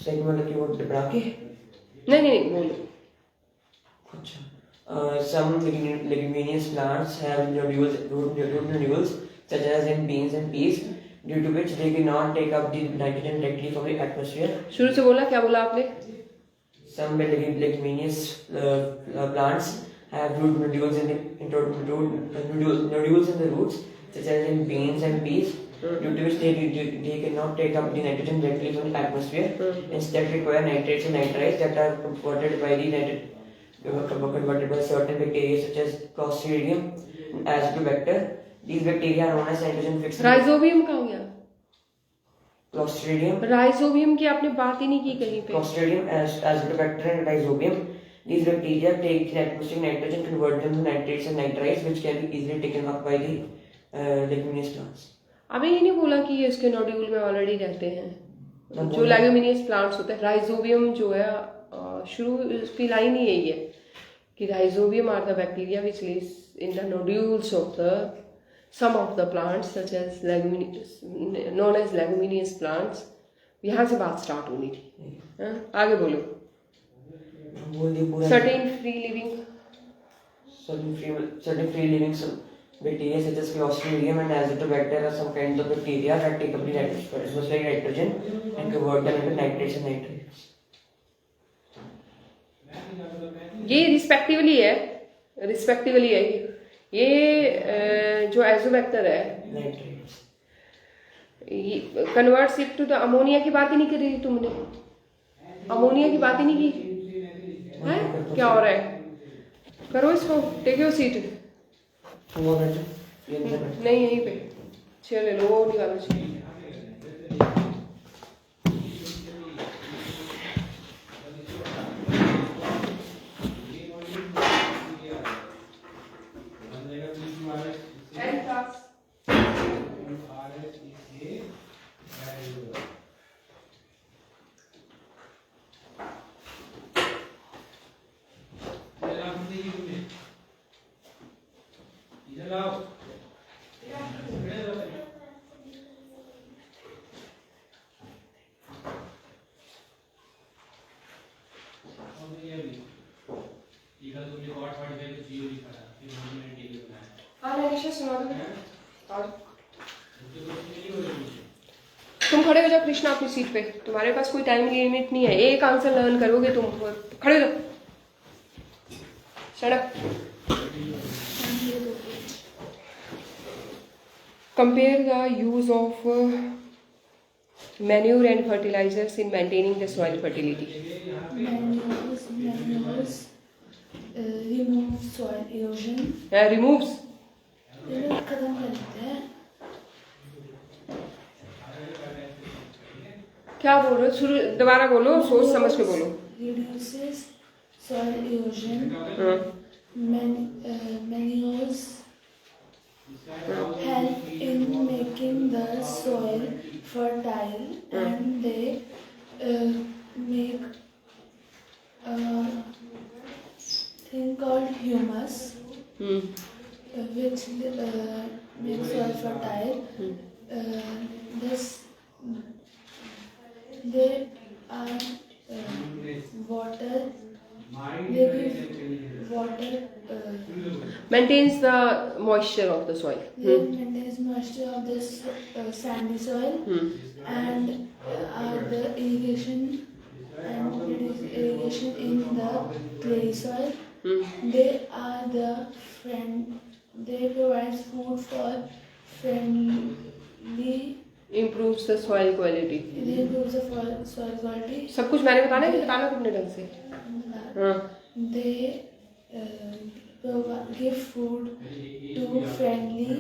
Second मतलब कि वो डिब्रा के नहीं बोलो। Some leguminous plants have root nodules such as in beans and peas, due to which they cannot take up the nitrogen directly from the atmosphere. शुरू से बोला, क्या बोला आपने? Some leguminous plants have root nodules nodules in the roots, such as in beans and peas, due to which they cannot take up the nitrogen directly from the atmosphere. Instead, require nitrates and nitrites that are converted by certain bacteria such as Clostridium and Azotobacter. These bacteria are known as nitrogen fixing. Rhizobium कहाँ गया? Clostridium, राइजोबियम की आपने बात ही नहीं की कहीं पे। Clostridium, Azotobacter and Rhizobium. These bacteria take atmospheric nitrogen, convert them to nitrates and nitrites, which can be easily taken up by the leguminous plants. आपने ये नहीं बोला कि ये इसके नोड्यूल में ऑलरेडी रहते हैं जो लेगुमिनियस प्लांट्स होते हैं। राइजोबियम जो है, शुरू इसकी लाइन ही यही है कि rhizobium are the bacteria which lives in the nodules of the some of the plants such as known as leguminous plants। यहाँ से बात स्टार्ट होनी थी। आगे बोलो। certain free living bacteria such as Clostridium and Azotobacter are some kinds of bacteria that take up the atmospheric nitrogen and convert them into nitrates and nitrates. ये रिस्पेक्टिवली है ये जो एजोबैक्टर है Nitrates. Converts it to the ammonia की बात ही नहीं करी थी तुमने। अमोनिया की बात ही नहीं की है। क्या हो रहा है? करो इसको, टेक योर सीट। नहीं यहीं पे चेयर ले लो, वो निकालो चेयर। तुम खड़े हो जाओ कृष्णा अपनी सीट पे, तुम्हारे पास कोई टाइम लिमिट नहीं है, एक आंसर लर्न करोगे तुम, खड़े हो जाओ, shut up. Compare the use of manure and fertilizers in maintaining the soil fertility. Manures remove soil erosion. Removes. Remove खत्म कर देते हैं. क्या बोल रहे हो? शुरू दोबारा बोलो, सोच समझ के बोलो. Reduces soil erosion. Manures help in making the soil fertile, and they make a thing called humus, which makes soil fertile. This they are water. They give water. Maintains the moisture of the soil. Maintains moisture of this sandy soil, and the irrigation and produce irrigation in the clay soil. They are the friend. They provide food for friendly. Improves the soil quality. They improves the soil quality. सब कुछ मैंने बताना है कि बताना तुमने ढंग से? They give food to friendly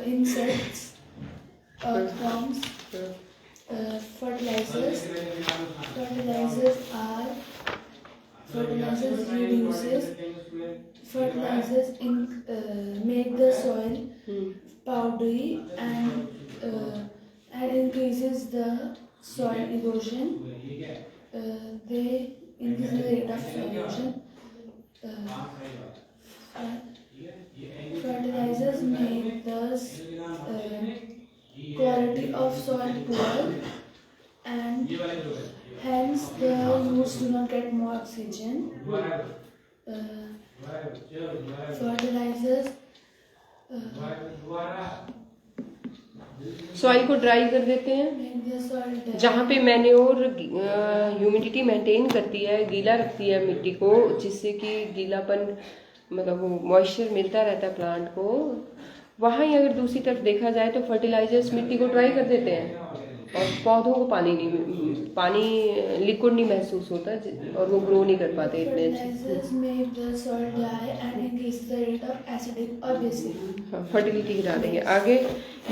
insects, earthworms. Fertilizers make the soil powdery, and increases the soil erosion. They increase the rate of soil erosion. Fertilizers make the quality of soil poor, and hence the roots do not get more oxygen. Fertilizers soil को ड्राई कर देते हैं. make the soil dry. जहाँ पे मैन्योर ह्यूमिडिटी मेंटेन करती है, गीला रखती है मिट्टी को, जिससे कि गीलापन मतलब वो मॉइस्चर मिलता रहता है प्लांट को, वहाँ ही अगर दूसरी तरफ देखा जाए तो फर्टिलाइजर्स मिट्टी को ड्राई कर देते हैं और पौधों को पानी लिक्विड नहीं महसूस होता और वो ग्रो नहीं कर पाते इतने अच्छे. Fertilizers make the soil dry and increase the rate of acidic or basic. Fertility गिरा देंगे. आगे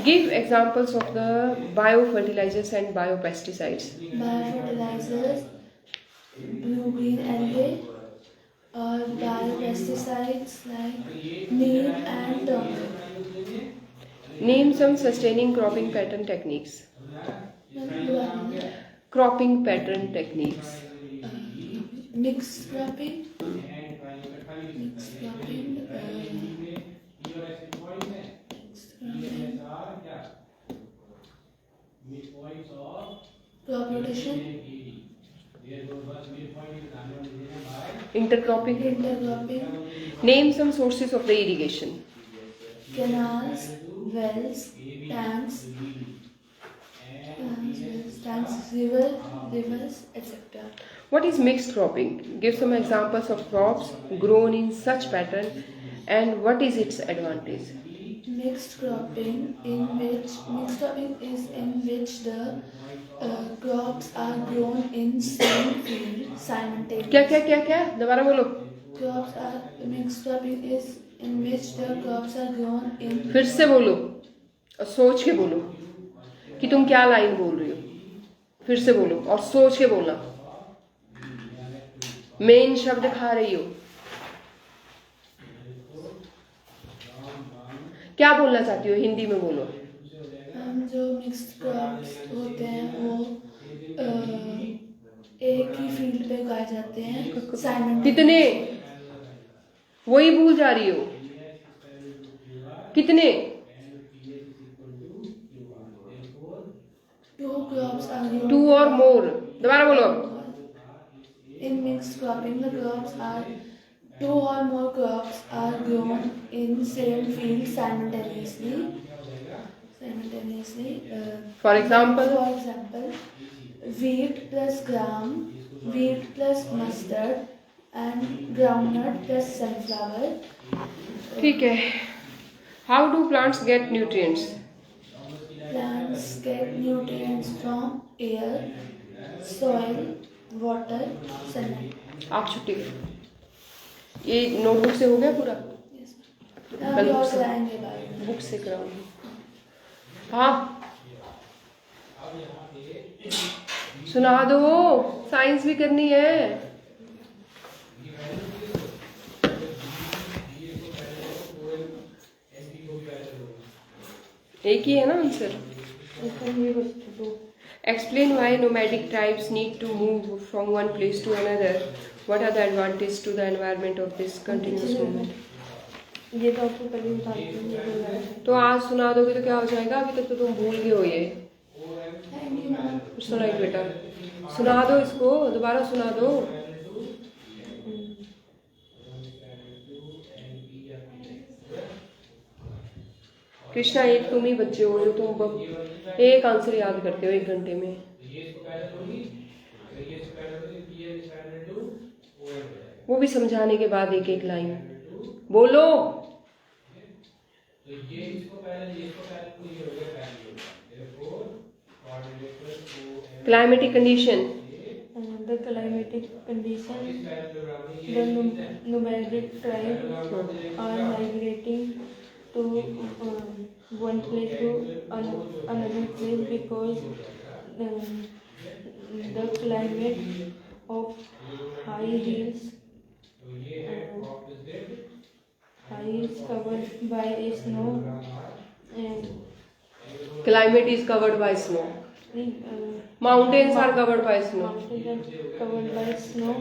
give examples of the bio fertilisers and bio pesticides. Biofertilizers, blue-green algae, or biopesticides like neem and turmeric. Name some sustaining cropping pattern techniques. Cropping pattern techniques. Mixed cropping. Mixed cropping. Crop rotation. Intercropping. Intercropping. Name some sources of the irrigation. Canals, wells, tanks, rivers, etc. What is mixed cropping? Give some examples of crops grown in such pattern and what is its advantage? Mixed cropping is in which the crops are grown in same field simultaneously. क्या दोबारा बोलो. Mixed cropping is in which the crops are grown in. फिर से बोलो और सोच के बोलो कि तुम क्या लाइन बोल रही हो. फिर से बोलो और सोच के बोलना. मेन शब्द खा रही हो. क्या बोलना चाहती हो? हिंदी में बोलो. जो मिक्स्ड क्रॉप्स होते हैं वो एक ही फील्ड पे उगाए जाते हैं. कितने? वही भूल जा रही हो. कितने? टू और मोर. दोबारा बोलो. In mixed cropping, the crops are 2 or more crops are grown in same field simultaneously. simultaneously. For example? For example, wheat plus gram, wheat plus mustard, and groundnut plus sunflower. ठीक है. How do plants get nutrients? Plants get nutrients from air, soil, water, sunlight. आप छुट्टी. ये नोटबुक से हो गया पूरा? Yes. कल अभी बुक और से कराएंगे बाद में. बुक से कराऊंगी. हाँ सुना दो, साइंस भी करनी है. एक ही है ना answer. Explain why nomadic tribes need to move from one place to another. What are the advantages to the environment of this continuous movement? ये तो आपको पहले बता दी थी, ये बोल रहा है। तो आज सुना दोगे तो क्या हो जाएगा? अभी तक तो तुम भूल गए हो ये. Thank you, ma'am. सुनाई बेटा, सुना दो इसको, दोबारा सुना दो. कृष्णा एक तुम ही बच्चे हो जो तुम एक आंसर याद करते हो 1 घंटे में. वो भी समझाने के बाद एक एक लाइन बोलो. Climatic condition. The climatic conditions, the nomadic tribes are migrating to one place to another place because the climate of high hills covered by snow and Climate is covered by snow. Mountains are covered by snow. mountains are covered by snow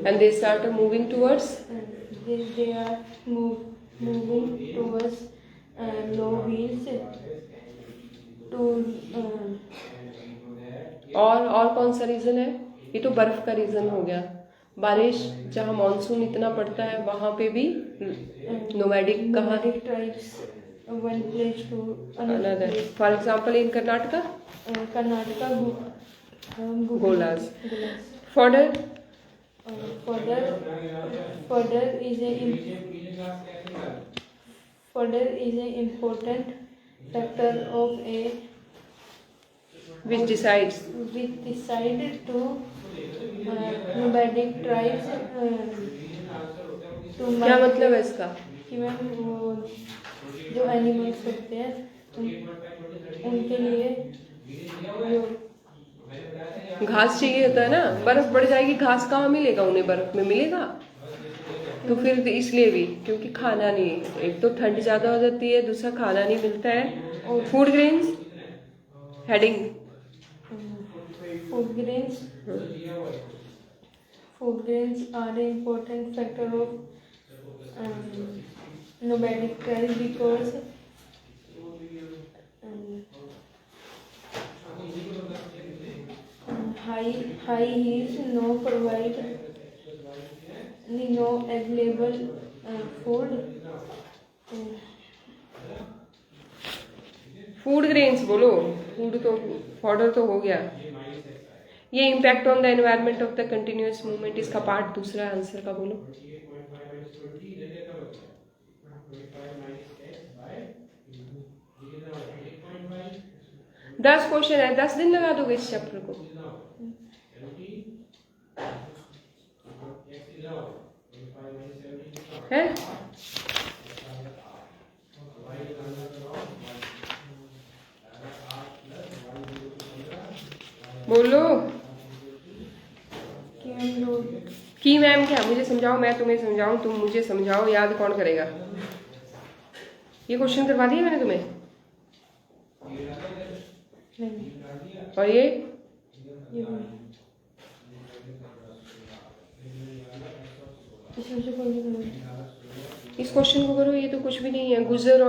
And they start moving towards they are moving towards low hills to और कौन सा रीजन है? ये तो बर्फ का रीजन हो गया. बारिश जहाँ मानसून इतना पड़ता है वहाँ पे भी नोमैडिक कहाँ है? nomadic tribes one place to another Another. place. For example, in Karnataka, Karnataka Golas. Golas. Further, Further is an important factor of a which decides. which decided to nomadic tribes to क्या मतलब है इसका? कि मैम वो जो एनिमल्स होते हैं उनके लिए जो घास चाहिए होता है ना. बर्फ बढ़ जाएगी, घास कहाँ मिलेगा उन्हें? बर्फ में मिलेगा. तो फिर इसलिए भी क्योंकि खाना नहीं, एक तो ठंड ज्यादा हो जाती है, दूसरा खाना नहीं मिलता है. और food grains heading. food grains are an important factor of nomadic tribes because high hills no provide no available food. Food grains बोलो. फूड तो फॉडर तो हो गया. ये impact on the environment of the continuous movement, इसका पार्ट दूसरा आंसर का बोलो. 10 क्वेश्चन है, 10 दिन लगा दोगे इस चैप्टर को? है बोलो कि मैम क्या? मुझे समझाओ, मैं तुम्हें समझाऊं, तुम मुझे समझाओ. याद कौन करेगा? ये क्वेश्चन करवा दिया मैंने तुम्हें? और ये इस क्वेश्चन को करो. ये तो कुछ भी नहीं है. गुज्जर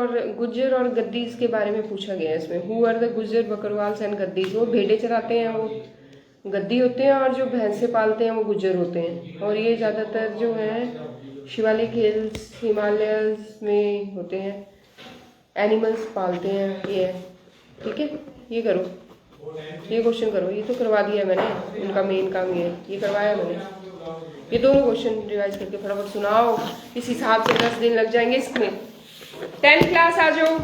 और गद्दीज के बारे में पूछा गया है इसमें. Who are the Gujjar Bakarwals and Gaddis? वो भेड़े चराते हैं, वो गद्दी होते हैं, और जो भैंसे पालते हैं वो गुज्जर होते हैं. और ये ज़्यादातर जो है शिवालिक हिल्स, हिमालयस में होते हैं. एनिमल्स पालते हैं, ये है, ठीक है। ये करो, ये क्वेश्चन करो, ये तो करवा दिया मैंने, उनका मेन काम ये करवाया मैंने। ये दोनों क्वेश्चन रिवाइज करके फटाफट सुनाओ, इस हिसाब से 10 दिन लग जाएंगे इसमें। 10th क्लास आ जाओ,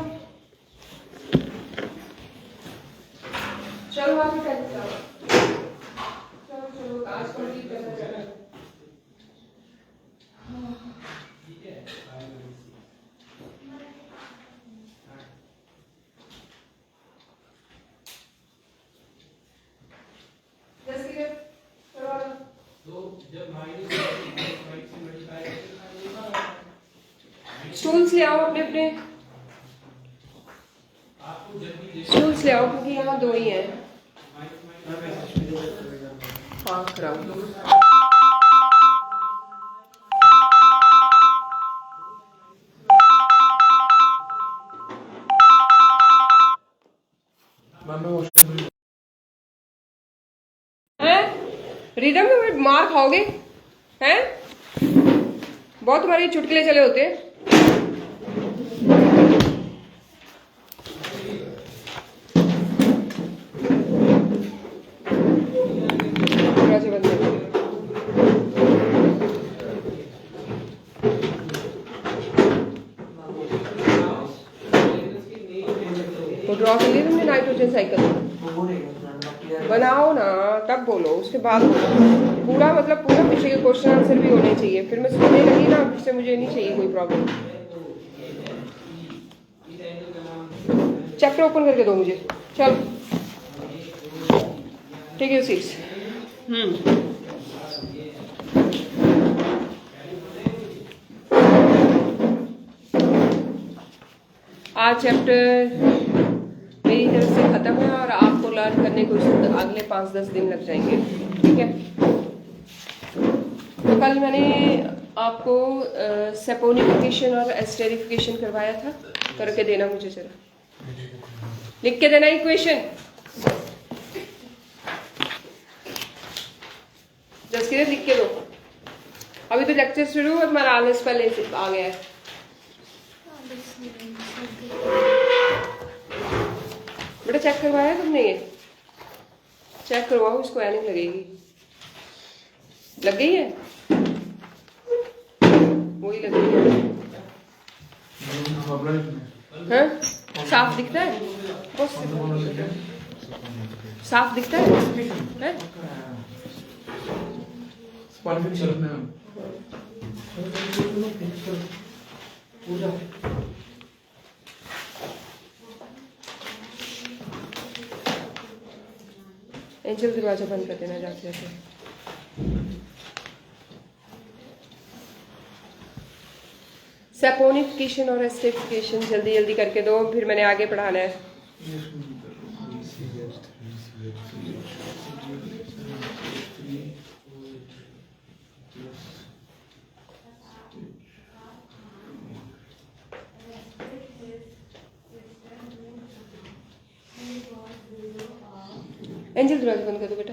चलो आगे 10th क्लास, चलो आज कंप्लीट करना चाहिए। स्टूल्स ले आओ अपने अपने, स्टूल्स ले आओ क्योंकि यहाँ 2 ही हैं। हाँ कराओ। रिदम में मार खाओगे हैं? बहुत तुम्हारे चुटकुले चले होते हैं। दरवाजे बंद कर दो। तो ड्रॉ कर लिया तुमने नाइट्रोजन साइकिल? बनाओ ना तब बोलो, उसके बाद पूरा मतलब पूरा पीछे के क्वेश्चन आंसर भी होने चाहिए। फिर मैं सुनने लगी ना, फिर से मुझे नहीं चाहिए कोई प्रॉब्लम। चैप्टर ओपन करके दो मुझे, चल ठीक है 6। आज चैप्टर मेरी तरफ से खत्म है और आपको लर्न करने को अगले 5-10 दिन लग जाएंगे, ठीक है। तो कल मैंने आपको सेपोनिफिकेशन और एस्टेरिफिकेशन करवाया था, करके देना मुझे जरा, लिख के देना इक्वेशन। जसकीरत लिख के दो, अभी तो लेक्चर शुरू हुआ, तुम्हारा आलस पहले से आ गया है। बेटा चेक करवाया तुमने? ये चेक करवाओ, इसको एनिंग लगेगी। लग गई है? वही लग गई है। हाँ? साफ दिखता है? साफ दिखता है? एंजल दरवाजा बंद कर देना जाते जाते। सेपोनिफिकेशन और एस्टेरिफिकेशन जल्दी जल्दी करके दो, फिर मैंने आगे पढ़ाना है। एंजल दरवाजा बंद कर दो बेटा।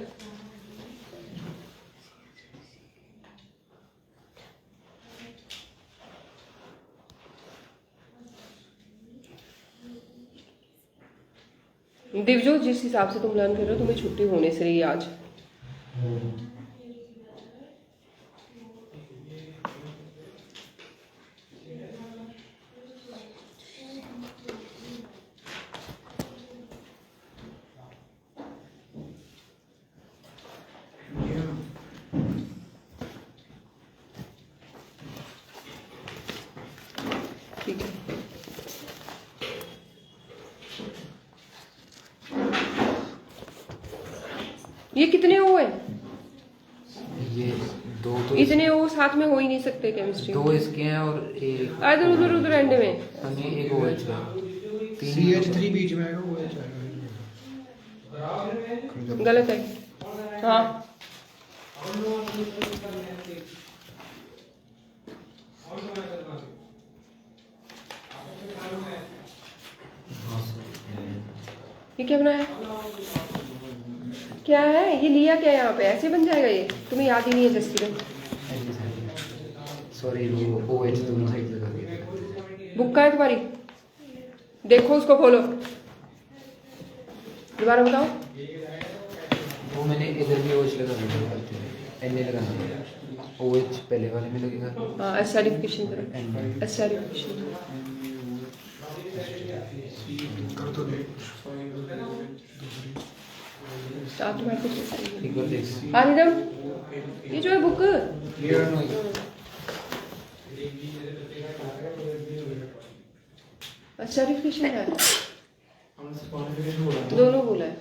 दिवजो, जिस हिसाब से तुम लर्न कर रहे हो, तुम्हें छुट्टी होने से रही आज। ठीक है, ये कितने ओ है? ये 2 तो इतने ओ साथ में हो ही नहीं सकते केमिस्ट्री। 2 इसके हैं और एक इधर उधर उधर एंड में एक OH है। CH3 बीच में आएगा, वो जाएगा। गलत है। हाँ ये क्या बनाया? क्या है ये? लिया क्या यहाँ पे? ऐसे बन जाएगा ये? तुम्हें याद ही नहीं है जसकीरत? सॉरी, वो OH दोनों साइड से कर दिया। बुक कहाँ है तुम्हारी? देखो उसको खोलो, दोबारा बताओ। वो मैंने इधर भी ओएच लगा दिया, एन ए लगाना है, ओएच पहले वाले में लगेगा। हाँ एस्टरिफिकेशन करो, एस्टरिफिकेशन कर तो दे। स्टार्ट में कुछ एक बार देख। हाँ निदम, ये जो है बुक एस्टरिफिकेशन है, दोनों बोला है,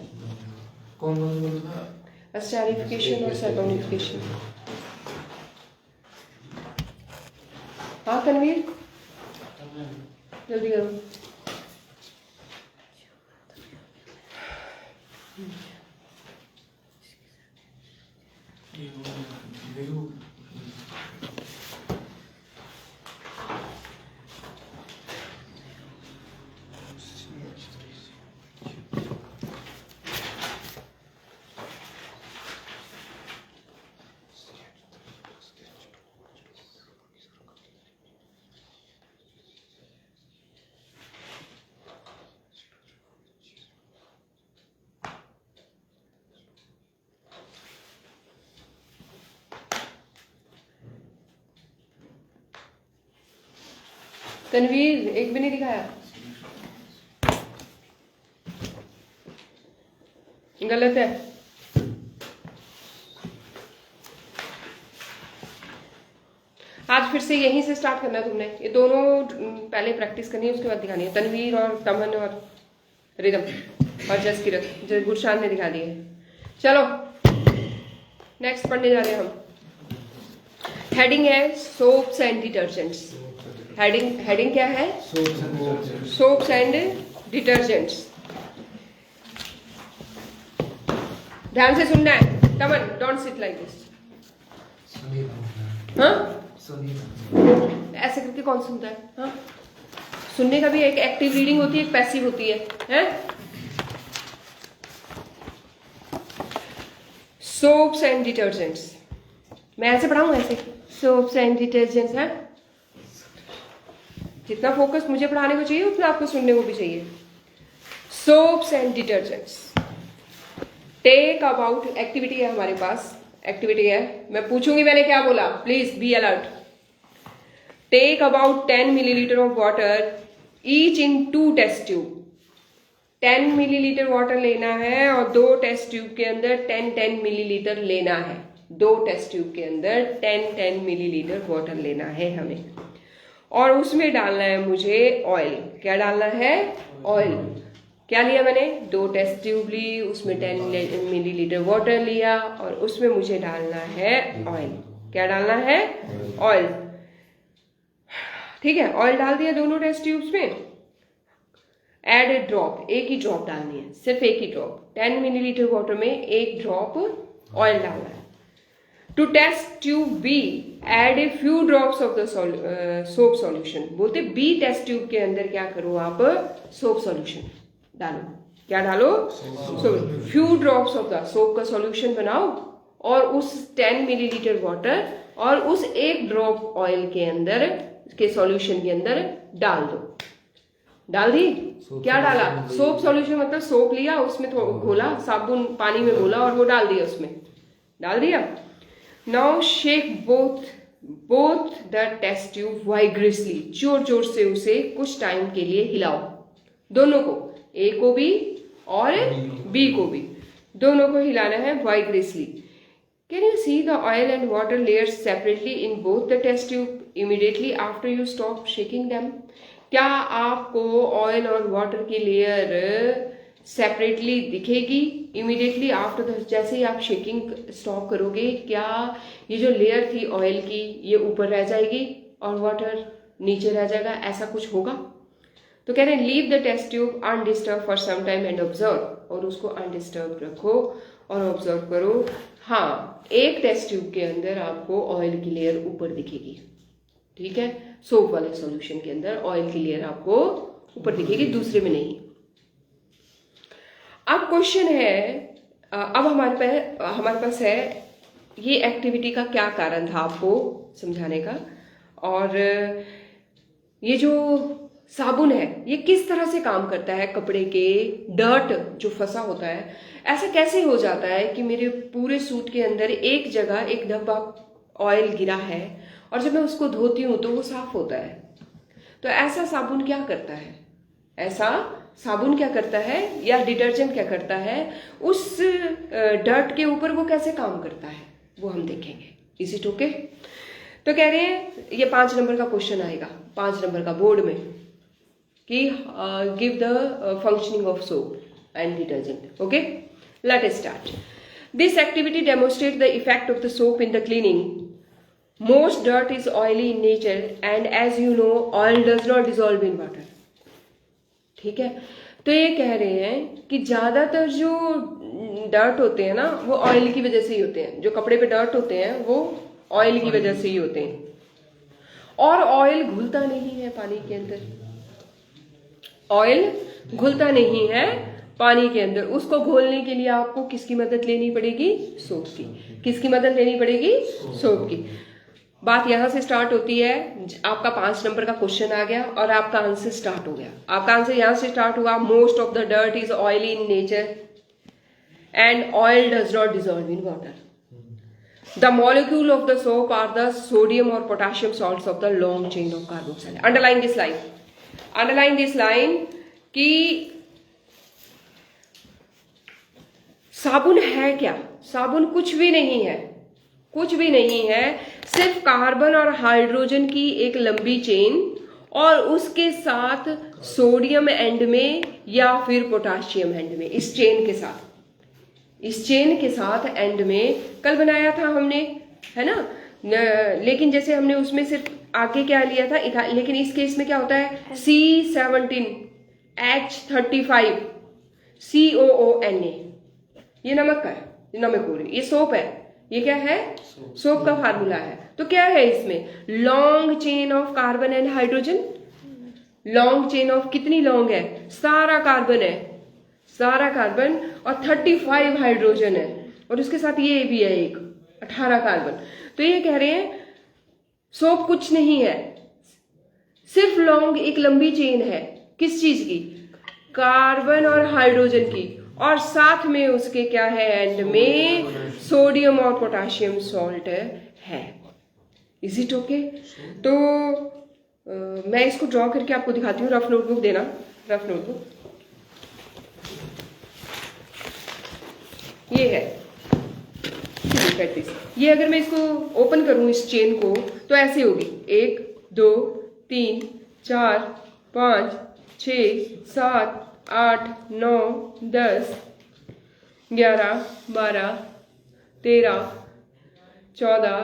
कौन कौन बोल रहा था? एस्टरिफिकेशन और सर्कमफिकेशन। हाँ तनवीर जल्दी करो। तनवीर एक भी नहीं दिखाया, गलत है। आज फिर से यहीं से स्टार्ट करना है तुमने, ये दोनों पहले प्रैक्टिस करनी है, उसके बाद दिखानी है। तनवीर और तमन और रिदम और जसकिरत, जो गुरशान ने दिखा दिए। चलो नेक्स्ट पढ़ने जा रहे हैं हम। हेडिंग है सोप्स एंड डिटर्जेंट्स। हेडिंग क्या है? Soaps and detergents. ध्यान से सुनना है। तमन डोंट सिट लाइक दिस। हाँ ऐसे करके कौन सुनता है? हाँ सुनने का भी एक एक्टिव रीडिंग होती है, एक पैसिव होती है, हैं? Soaps and detergents. मैं ऐसे पढ़ाऊं, ऐसे सोप्स एंड डिटर्जेंट्स है। जितना फोकस मुझे पढ़ाने को चाहिए उतना आपको सुनने को भी चाहिए। Soaps and detergents. Take about activity है हमारे पास, एक्टिविटी है। मैं पूछूंगी मैंने क्या बोला, please be alert. Take about 10 millilitre of water each in 2 test tube. 10 millilitre water लेना है और 2 टेस्ट ट्यूब के अंदर 10 मिलीलीटर लेना है। 2 टेस्ट ट्यूब के अंदर 10 मिलीलीटर वाटर लेना है हमें, और उसमें डालना है मुझे ऑयल। क्या डालना है? ऑयल। क्या लिया मैंने? 2 टेस्ट ट्यूब ली, उसमें 10 मिलीलीटर वाटर लिया और उसमें मुझे डालना है ऑयल। क्या डालना है? ऑयल। ठीक है, ऑयल डाल दिया दोनों टेस्ट ट्यूब्स में। एड ए ड्रॉप, एक ही ड्रॉप डालनी है, सिर्फ एक ही ड्रॉप। 10 मिलीलीटर वाटर में एक ड्रॉप ऑयल डालना है। To test tube B add a few drops of the soap solution. बोलते बी टेस्ट ट्यूब के अंदर क्या करो आप? सोप सॉल्यूशन डालो। क्या डालो? Few drops of the soap का सॉल्यूशन बनाओ और उस 10 मिलीलीटर वाटर और उस एक ड्रॉप ऑयल के अंदर, के सॉल्यूशन के अंदर डाल दो। डाल दी? क्या डाला? सोप सॉल्यूशन मतलब सोप लिया, उसमें घोला, साबुन पानी में घोला और वो डाल दिया उसमें। डाल दिया। Now shake both the test tube vigorously. जोर जोर से उसे कुछ टाइम के लिए हिलाओ, दोनों को, ए को भी और बी को भी, दोनों को हिलाना है vigorously. Can you see the oil and water layers separately in both the test tube immediately after you stop shaking them? क्या आपको ऑयल और वाटर की लेयर सेपरेटली दिखेगी इमीडिएटली आफ्टर द, जैसे ही आप शेकिंग स्टॉप करोगे? क्या ये जो लेयर थी ऑयल की ये ऊपर रह जाएगी और वाटर नीचे रह जाएगा? ऐसा कुछ होगा? तो कह रहे हैं leave the test tube undisturbed for some time and observe. और उसको अनडिस्टर्ब रखो और ऑब्जर्व करो। हाँ, एक टेस्ट ट्यूब के अंदर आपको ऑयल की लेयर ऊपर दिखेगी, ठीक है? सोप वाले सॉल्यूशन के अंदर ऑयल की लेयर आपको ऊपर दिखेगी, दूसरे में नहीं। अब क्वेश्चन है, अब हमारे पास है ये एक्टिविटी का क्या कारण था आपको समझाने का। और ये जो साबुन है ये किस तरह से काम करता है, कपड़े के डर्ट जो फंसा होता है, ऐसा कैसे हो जाता है कि मेरे पूरे सूट के अंदर एक जगह एक धब्बा ऑयल गिरा है और जब मैं उसको धोती हूँ तो वो साफ होता है। तो ऐसा साबुन क्या करता है, ऐसा साबुन क्या करता है या डिटर्जेंट क्या करता है, उस डर्ट के ऊपर वो कैसे काम करता है वो हम देखेंगे। Is it okay? तो कह रहे हैं ये 5 नंबर का क्वेश्चन आएगा, 5 नंबर का बोर्ड में, कि give the functioning of soap and detergent. Okay, let us start. This activity demonstrate the effect of the soap in the cleaning. Most dirt is oily in nature and as you know oil does not dissolve in water. ठीक है, तो ये कह रहे हैं कि ज्यादातर जो डर्ट होते हैं ना वो ऑयल की वजह से ही होते हैं, जो कपड़े पे डर्ट होते हैं वो ऑयल की वजह से ही होते हैं। और ऑयल घुलता नहीं है पानी के अंदर, ऑयल घुलता नहीं है पानी के अंदर। उसको घोलने के लिए आपको किसकी मदद लेनी पड़ेगी? सोप की। किसकी मदद लेनी पड़ेगी? सोप की। बात यहां से स्टार्ट होती है, आपका 5 नंबर का क्वेश्चन आ गया और आपका आंसर स्टार्ट हो गया। आपका आंसर यहां से स्टार्ट हुआ, most of the dirt is oily in nature and oil does not dissolve in water. The molecule of the soap are the sodium or potassium salts of the long chain of carboxylic. Underline this line. Underline this line कि साबुन है क्या? साबुन कुछ भी नहीं है, कुछ भी नहीं है, सिर्फ कार्बन और हाइड्रोजन की एक लंबी चेन और उसके साथ सोडियम एंड में या फिर पोटाशियम एंड में, इस चेन के साथ, इस चेन के साथ एंड में कल बनाया था हमने, है ना? लेकिन जैसे हमने उसमें सिर्फ आगे क्या लिया था, लेकिन इस केस में क्या होता है? C17H35 COONA, ये नमक का है, ये नमक हो रही, ये सोप है, ये क्या है? सोप का फार्मूला है। तो क्या है इसमें? Long chain of carbon and hydrogen. Long chain of कितनी लॉन्ग है? सारा कार्बन है, सारा कार्बन, और 35 हाइड्रोजन है, और उसके साथ ये भी है एक 18 कार्बन। तो ये कह रहे हैं सोप कुछ नहीं है, सिर्फ लॉन्ग एक लंबी चेन है, किस चीज की? कार्बन और हाइड्रोजन की, और साथ में उसके क्या है? एंड में सोडियम और पोटाशियम सॉल्ट है। Is it okay? तो मैं इसको ड्रॉ करके आपको दिखाती हूँ। रफ नोटबुक देना, रफ नोटबुक ये है। ये अगर मैं इसको ओपन करूं इस चेन को तो ऐसे होगी, 1 2 3 4 5 6 7 8 9 10 11 12 13 14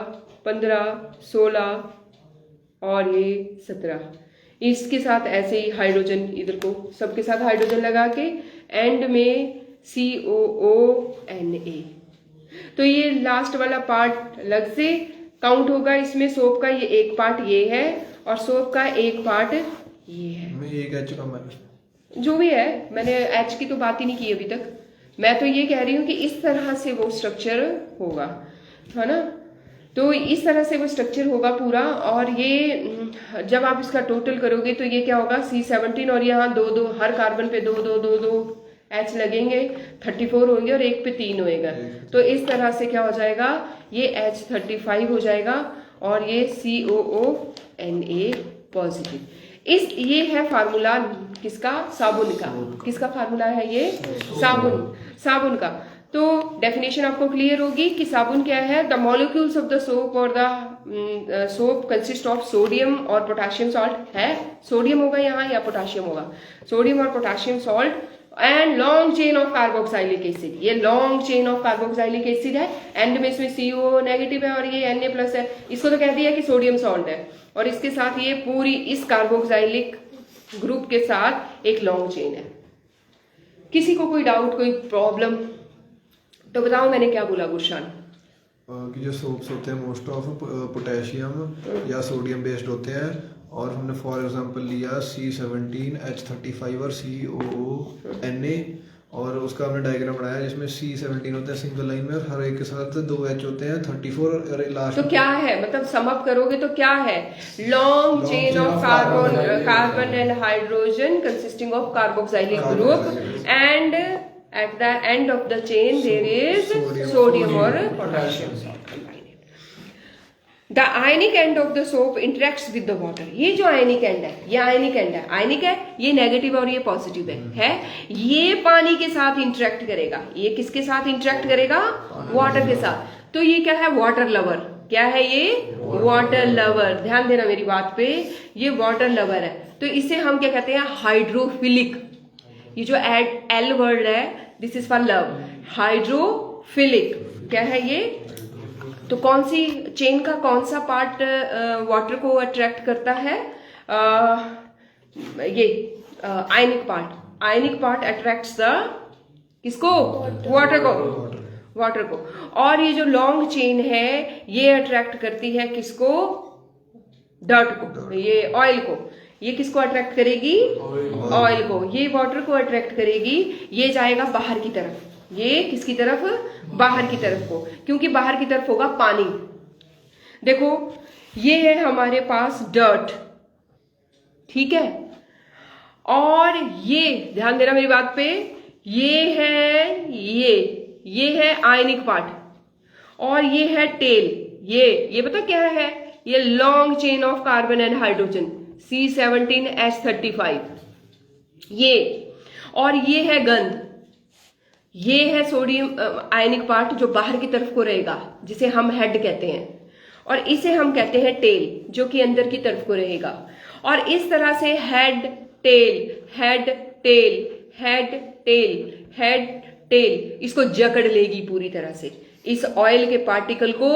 15 16 और ये 17। इसके साथ ऐसे ही हाइड्रोजन, इधर को सबके साथ हाइड्रोजन लगा के एंड में COONA। तो ये लास्ट वाला पार्ट अलग से काउंट होगा इसमें। सोप का ये एक पार्ट ये है और सोप का एक पार्ट ये है। एक एच कम है, जो भी है, मैंने एच की तो बात ही नहीं की अभी तक। मैं तो ये कह रही हूँ कि इस तरह से वो स्ट्रक्चर होगा, है ना? तो इस तरह से वो स्ट्रक्चर होगा पूरा। और ये जब आप इसका टोटल करोगे तो ये क्या होगा? C17, और यहाँ 2 2, हर कार्बन पे 2 2 2 2 H लगेंगे, 34 होंगे और एक पे 3 होएगा। तो इस तरह से क्या हो जाएगा? ये H35 हो जाएगा और ये COONA पॉजिटिव। इस ये है फार्मूला किसका? साबुन का। किसका फार्मूला है ये? साबुन का। तो डेफिनेशन आपको क्लियर होगी कि साबुन क्या है? The molecules of the soap और the soap consist of sodium और पोटाशियम सॉल्ट। है सोडियम होगा यहाँ या पोटाशियम होगा? सोडियम और potassium salt and long chain of carboxylic acid. ये long chain of carboxylic acid है, एंड में इसमें CO नेगेटिव है और ये Na प्लस है। इसको तो कह दिया कि सोडियम सॉल्ट है, और इसके साथ ये पूरी इस कार्बोक्साइलिक ग्रुप के साथ एक लॉन्ग चेन है। किसी को कोई डाउट, कोई प्रॉब्लम? तो बताओ मैंने क्या बोला गुरशान? कि जो सोप्स होते हैं मोस्ट ऑफ पोटेशियम या सोडियम बेस्ड होते हैं, और हमने फॉर एग्जांपल लिया C17H35 और COONA, और उसका हमने डायग्राम बनाया जिसमें C17 होता है सिंगल लाइन में और हर एक के साथ 2 H होते हैं 34 और लास्ट तो क्या है, मतलब सम अप करोगे तो क्या है, long chain of carbon and hydrogen consisting of carboxylic group and at the end of the chain there is sodium और potassium. The ionic end of the soap interacts with the water. ये जो आयनिक एंड है, ये आयनिक एंड है, आयनिक है, ये नेगेटिव और ये पॉजिटिव है, ये पानी के साथ इंटरेक्ट करेगा। ये किसके साथ इंटरेक्ट करेगा, वाटर के साथ। तो ये क्या है, वाटर लवर। क्या है ये, वाटर लवर। ध्यान देना मेरी बात पे, ये वाटर लवर है। तो इसे हम क्या कहते हैं, हाइड्रोफिलिक। ये जो एल वर्ड है, this is for love, hydrophilic. क्या है ये, तो कौन सी चेन का कौन सा पार्ट वाटर को अट्रैक्ट करता है, ये ionic part. Ionic part attracts the किसको, वाटर को। और ये जो लॉन्ग चेन है ये अट्रैक्ट करती है किसको, डर्ट को, ये ऑयल को। ये किसको अट्रैक्ट करेगी, ऑयल को। ये वाटर को अट्रैक्ट करेगी, ये जाएगा बाहर की तरफ। ये किसकी तरफ, बाहर की तरफ को, क्योंकि बाहर की तरफ होगा पानी। देखो ये है हमारे पास डर्ट, ठीक है, और ये ध्यान देना मेरी बात पे, ये है ये है आयनिक पार्ट, और ये है टेल। ये पता क्या है, ये long chain of carbon and hydrogen C17H35 ये, और ये है गंध। ये है सोडियम आयनिक पार्ट जो बाहर की तरफ को रहेगा, जिसे हम हेड कहते हैं, और इसे हम कहते हैं टेल, जो कि अंदर की तरफ को रहेगा। और इस तरह से head tail head tail head tail head tail इसको जकड़ लेगी पूरी तरह से, इस ऑयल के पार्टिकल को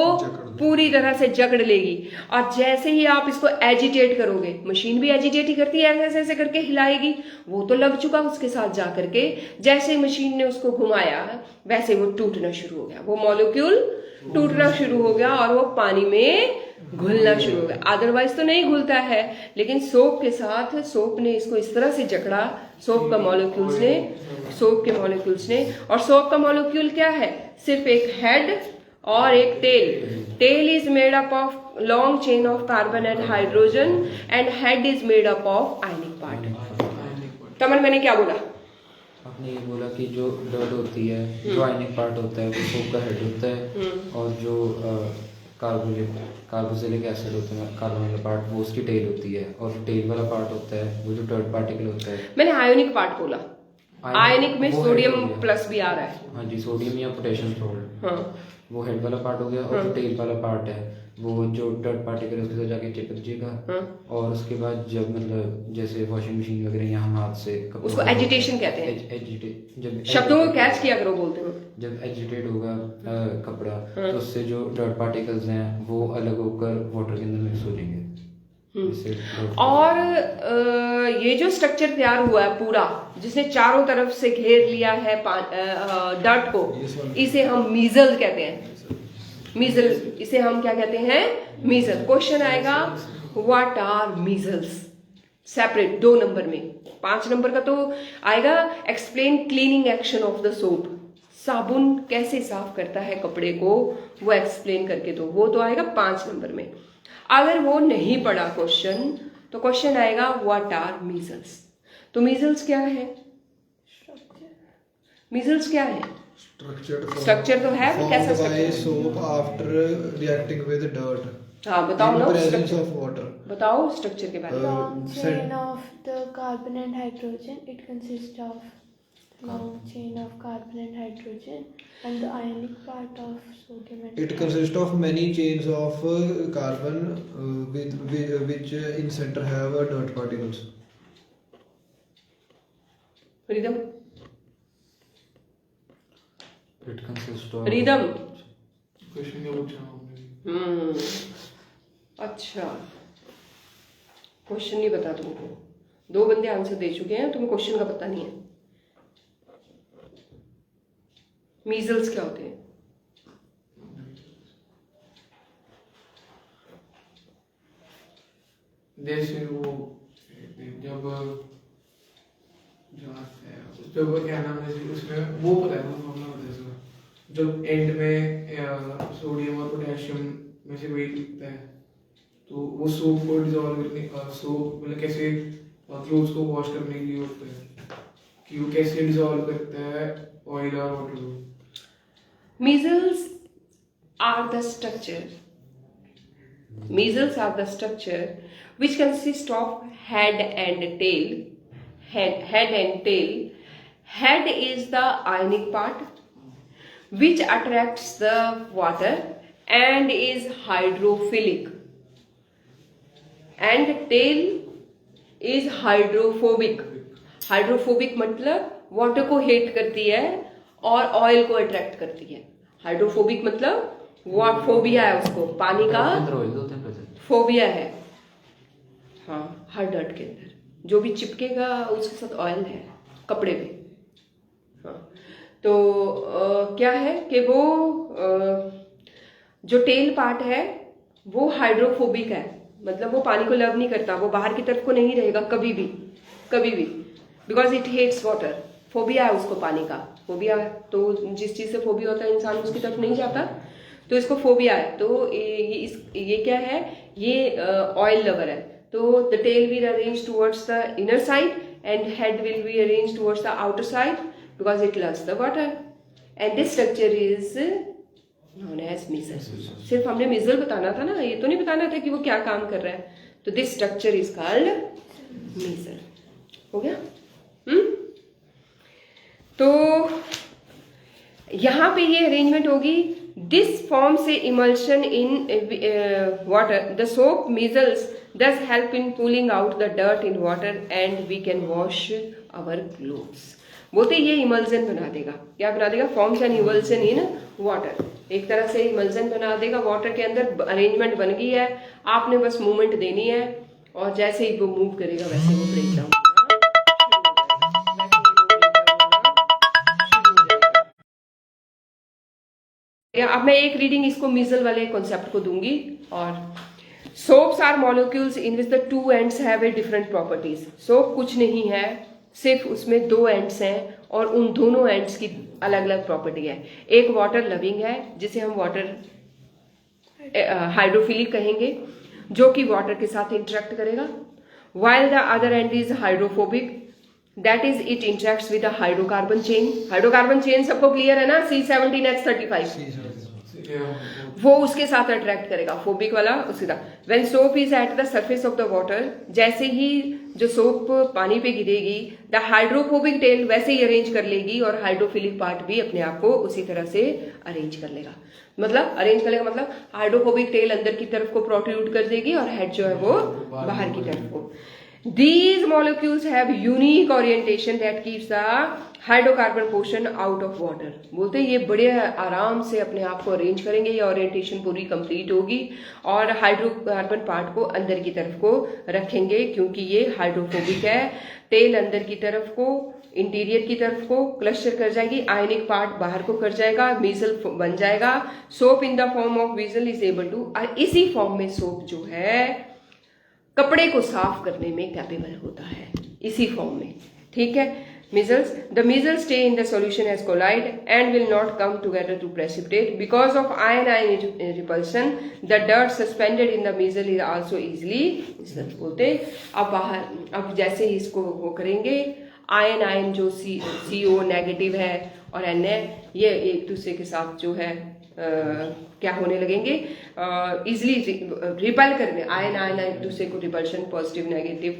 पूरी तरह से जकड़ लेगी। और जैसे ही आप इसको एजिटेट करोगे, मशीन भी एजिटेट ही करती है, ऐसे ऐसे करके हिलाएगी, वो तो लग चुका उसके साथ जा करके। जैसे मशीन ने उसको घुमाया वैसे वो टूटना शुरू हो गया, वो मॉलिक्यूल टूटना शुरू हो गया और वो पानी में घुलना शुरू हो गया। अदरवाइज तो नहीं घुलता है, लेकिन सोप के साथ सोप ने इसको इस तरह से जकड़ा, सोप के मॉलिक्यूल्स ने। और सोप का मॉलिक्यूल क्या है, सिर्फ एक हेड और एक tail. Tail is made up of long chain of carbon and hydrogen and head is made up of ionic part. तमन मैंने क्या बोला, आपने ये बोला कि जो डर्ट होती है, जो आयनिक पार्ट होता है वो सोप का हेड होता है, और जो कार्बोक्सिलिक एसिड होता है, कार्बन वाला पार्ट, वो उसकी टेल होती है, और टेल वाला पार्ट होता है वो जो डर्ट पार्टिकल होता है। मैंने आयोनिक पार्ट बोला, आयनिक में वो सोडियम head हो गया। प्लस भी आ रहा है। हाँ जी, सोडियम या पोटेशियम सॉल्ट, हाँ, वो हेड वाला पार्ट हो गया। और जो टेल वाला पार्ट है वो जो डर्ट पार्टिकल है उसके साथ जाके चिपक जाएगा, और उसके बाद जब मतलब जैसे वॉशिंग मशीन वगैरह या हम हाथ से कपड़ों उसको को एजिटेशन कहते हैं। एजिटेट, जब शब्दों को कैच किया करो बोलते हो। जब एजिटेट होगा कपड़ा, तो उससे जो डर्ट पार्टिकल्स हैं वो अलग होकर वाटर के अंदर मिक्स हो जाएंगे। और ये जो स्ट्रक्चर तैयार हुआ है पूरा, जिसने चारों तरफ से घेर लिया है डर्ट को, इसे हम मीजल कहते हैं। मीजल, इसे हम क्या कहते हैं, मीजल। क्वेश्चन आएगा what are micelles, separate 2 number में। 5 नंबर का तो आएगा explain cleaning action of the soap, साबुन कैसे साफ करता है कपड़े को, वो एक्सप्लेन करके दो, वो तो आएगा 5 नंबर में। अगर वो नहीं पढ़ा क्वेश्चन, तो क्वेश्चन आएगा व्हाट आर मीजल्स। तो मीजल्स क्या है, मीजल्स क्या है, स्ट्रक्चर तो है, कैसा structure, soap after reacting with dirt. हाँ बताओ ना, प्रेजेंस ऑफ वाटर। बताओ स्ट्रक्चर के बारे में। Long chain of the carbon and hydrogen. It consists of long chain of carbon and hydrogen, and the ionic part of sodium and It consists of many chains of carbon which in center have dirt particles. Rhythm, It consists of rhythm. Question क्या पूछा? अच्छा, क्वेश्चन नहीं पता तुमको, 2 बंदे आंसर दे चुके हैं, तुम्हें क्वेश्चन का पता नहीं है। मीजल्स क्या होते हैं, जैसे वो जब जाते हैं जब वो क्या नाम है जी, उसमें वो पता है, वो फॉर्मूला पता है इसका, जब एंड में सोडियम और पोटेशियम में से वेट लिखता है तो वो सोप को डिजोल्व करने का, सोप मतलब कैसे क्लोथ्स को वॉश करने के लिए होता है कि वो कैसे डिजोल्व करता है ऑयल और वाटर को. Measles are the structure. Measles are the structure which consists of head and tail. Head and tail. Head is the ionic part which attracts the water and is hydrophilic. And tail is hydrophobic. Hydrophobic मतलब वाटर को हेट करती है और ऑयल को अट्रैक्ट करती है. हाइड्रोफोबिक मतलब वो फोबिया है, उसको पानी का फोबिया है. हाँ, हर डर्ट के अंदर जो भी चिपकेगा उसके साथ ऑयल है कपड़े पे. हाँ, तो क्या है कि वो जो टेल पार्ट है वो हाइड्रोफोबिक है, मतलब वो पानी को लव नहीं करता, वो बाहर की तरफ को नहीं रहेगा कभी भी, because it hates water. Phobia है उसको पानी का. फोबिया तो जिस चीज़ से फोबिया होता है इंसान उसकी तरफ नहीं जाता, तो इसको फोबिया है. तो ये क्या है, ये ऑयल लवर है. तो the tail will arrange towards the inner side and head will be arrange towards the outer side because it loves the water. And this structure is known as micelle. सिर्फ हमने मीजल बताना था ना, ये तो नहीं बताना था कि वो क्या काम कर रहा है. तो this structure is called micelle. हो गया? तो यहाँ पे ये अरेंजमेंट होगी. दिस फॉर्म से emulsion in water. The soap micelles thus help in pulling out the dirt in water and we can wash our clothes. बोलते ये इमल्जन बना देगा. क्या बना देगा? Forms an emulsion in water. एक तरह से इमल्जन बना देगा. वाटर के अंदर अरेंजमेंट बन गई है, आपने बस मूवमेंट देनी है और जैसे ही वो मूव करेगा वैसे वो ब्रेक डाउन. अब मैं एक रीडिंग इसको मीजल वाले कॉन्सेप्ट को दूंगी. और soaps are molecules in which the two ends have a different properties. Soap कुछ नहीं है, सिर्फ उसमें दो एंड्स हैं और उन दोनों एंड्स की अलग अलग प्रॉपर्टी है. एक वाटर लविंग है जिसे हम वाटर हाइड्रोफिलिक कहेंगे, जो कि वाटर के साथ इंटरेक्ट करेगा. while the other end is hydrophobic, that is it interacts with the hydrocarbon chain. Hydrocarbon chain सबको क्लियर है ना? C17H35 वो उसके साथ अट्रैक्ट करेगा, फोबिक वाला उसके साथ. When soap is at the surface of the water, जैसे ही जो सोप पानी पे गिरेगी, द हाइड्रोफोबिक टेल वैसे ही अरेंज कर लेगी और हाइड्रोफिलिक पार्ट भी अपने आप को उसी तरह से अरेंज कर लेगा. मतलब अरेंज कर लेगा मतलब हाइड्रोफोबिक टेल अंदर की तरफ को प्रोट्रूड कर देगी और हेड जो है वो बाहर की तरफ को. These molecules have unique orientation that keeps the hydrocarbon portion out of water. बोलते हैं ये बड़े आराम से अपने आप को अरेंज करेंगे, ये ओरिएंटेशन पूरी कंप्लीट होगी और हाइड्रोकार्बन पार्ट को अंदर की तरफ को रखेंगे क्योंकि ये हाइड्रोफोबिक है. टेल अंदर की तरफ को, इंटीरियर की तरफ को क्लस्टर कर जाएगी, आयनिक पार्ट बाहर को कर जाएगा, मीजल बन जाएगा. Soap in the form of micelle is able to, इसी फॉर्म में सोप जो है कपड़े को साफ करने में कैपेबल होता है, इसी फॉर्म में. ठीक है. measles, the measles stay in the solution as colloid and will not come together to precipitate because of ion-ion repulsion. The dirt suspended in the measle is also easily बोलते. अब बाहर, अब जैसे ही इसको वो करेंगे, आयन जो CO नेगेटिव है और Na ये एक दूसरे के साथ जो है क्या होने लगेंगे, इजिली रिपल करने. आयन एक दूसरे को रिपल्शन, पॉजिटिव नेगेटिव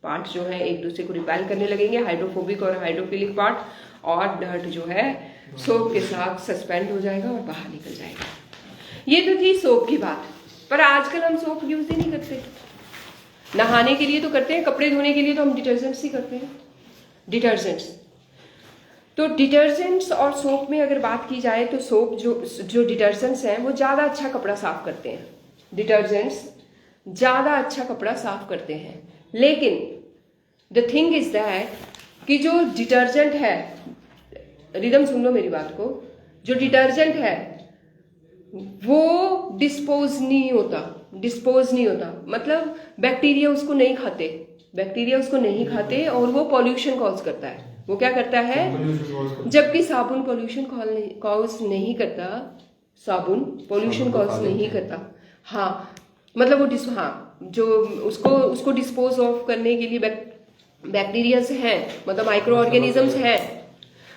पार्ट जो है एक दूसरे को रिपेल करने लगेंगे, हाइड्रोफोबिक और हाइड्रोफिलिक पार्ट, और डर्ट जो है सोप के साथ सस्पेंड हो जाएगा और बाहर निकल जाएगा. ये तो थी सोप की बात. पर आजकल हम सोप यूज ही नहीं करते. नहाने के लिए तो करते हैं, कपड़े धोने के लिए तो हम डिटर्जेंट्स ही करते हैं, डिटर्जेंट्स. तो डिटर्जेंट्स और सोप में अगर बात की जाए तो सोप जो डिटर्जेंट्स हैं वो ज़्यादा अच्छा कपड़ा साफ करते हैं. डिटर्जेंट्स ज़्यादा अच्छा कपड़ा साफ करते हैं, लेकिन द थिंग इज दैट कि जो डिटर्जेंट है, रिदम सुन लो मेरी बात को, जो डिटर्जेंट है वो डिस्पोज नहीं होता. मतलब बैक्टीरिया उसको नहीं खाते. बैक्टीरिया उसको नहीं खाते और वो पॉल्यूशन कॉज करता है। वो क्या करता है? जबकि साबुन पॉल्यूशन कॉज नहीं करता, साबुन पॉल्यूशन कॉज नहीं करता। हाँ, मतलब वो हाँ, जो उसको डिस्पोज ऑफ करने के लिए बैक्टीरियाज हैं, मतलब माइक्रो ऑर्गेनिजम्स हैं,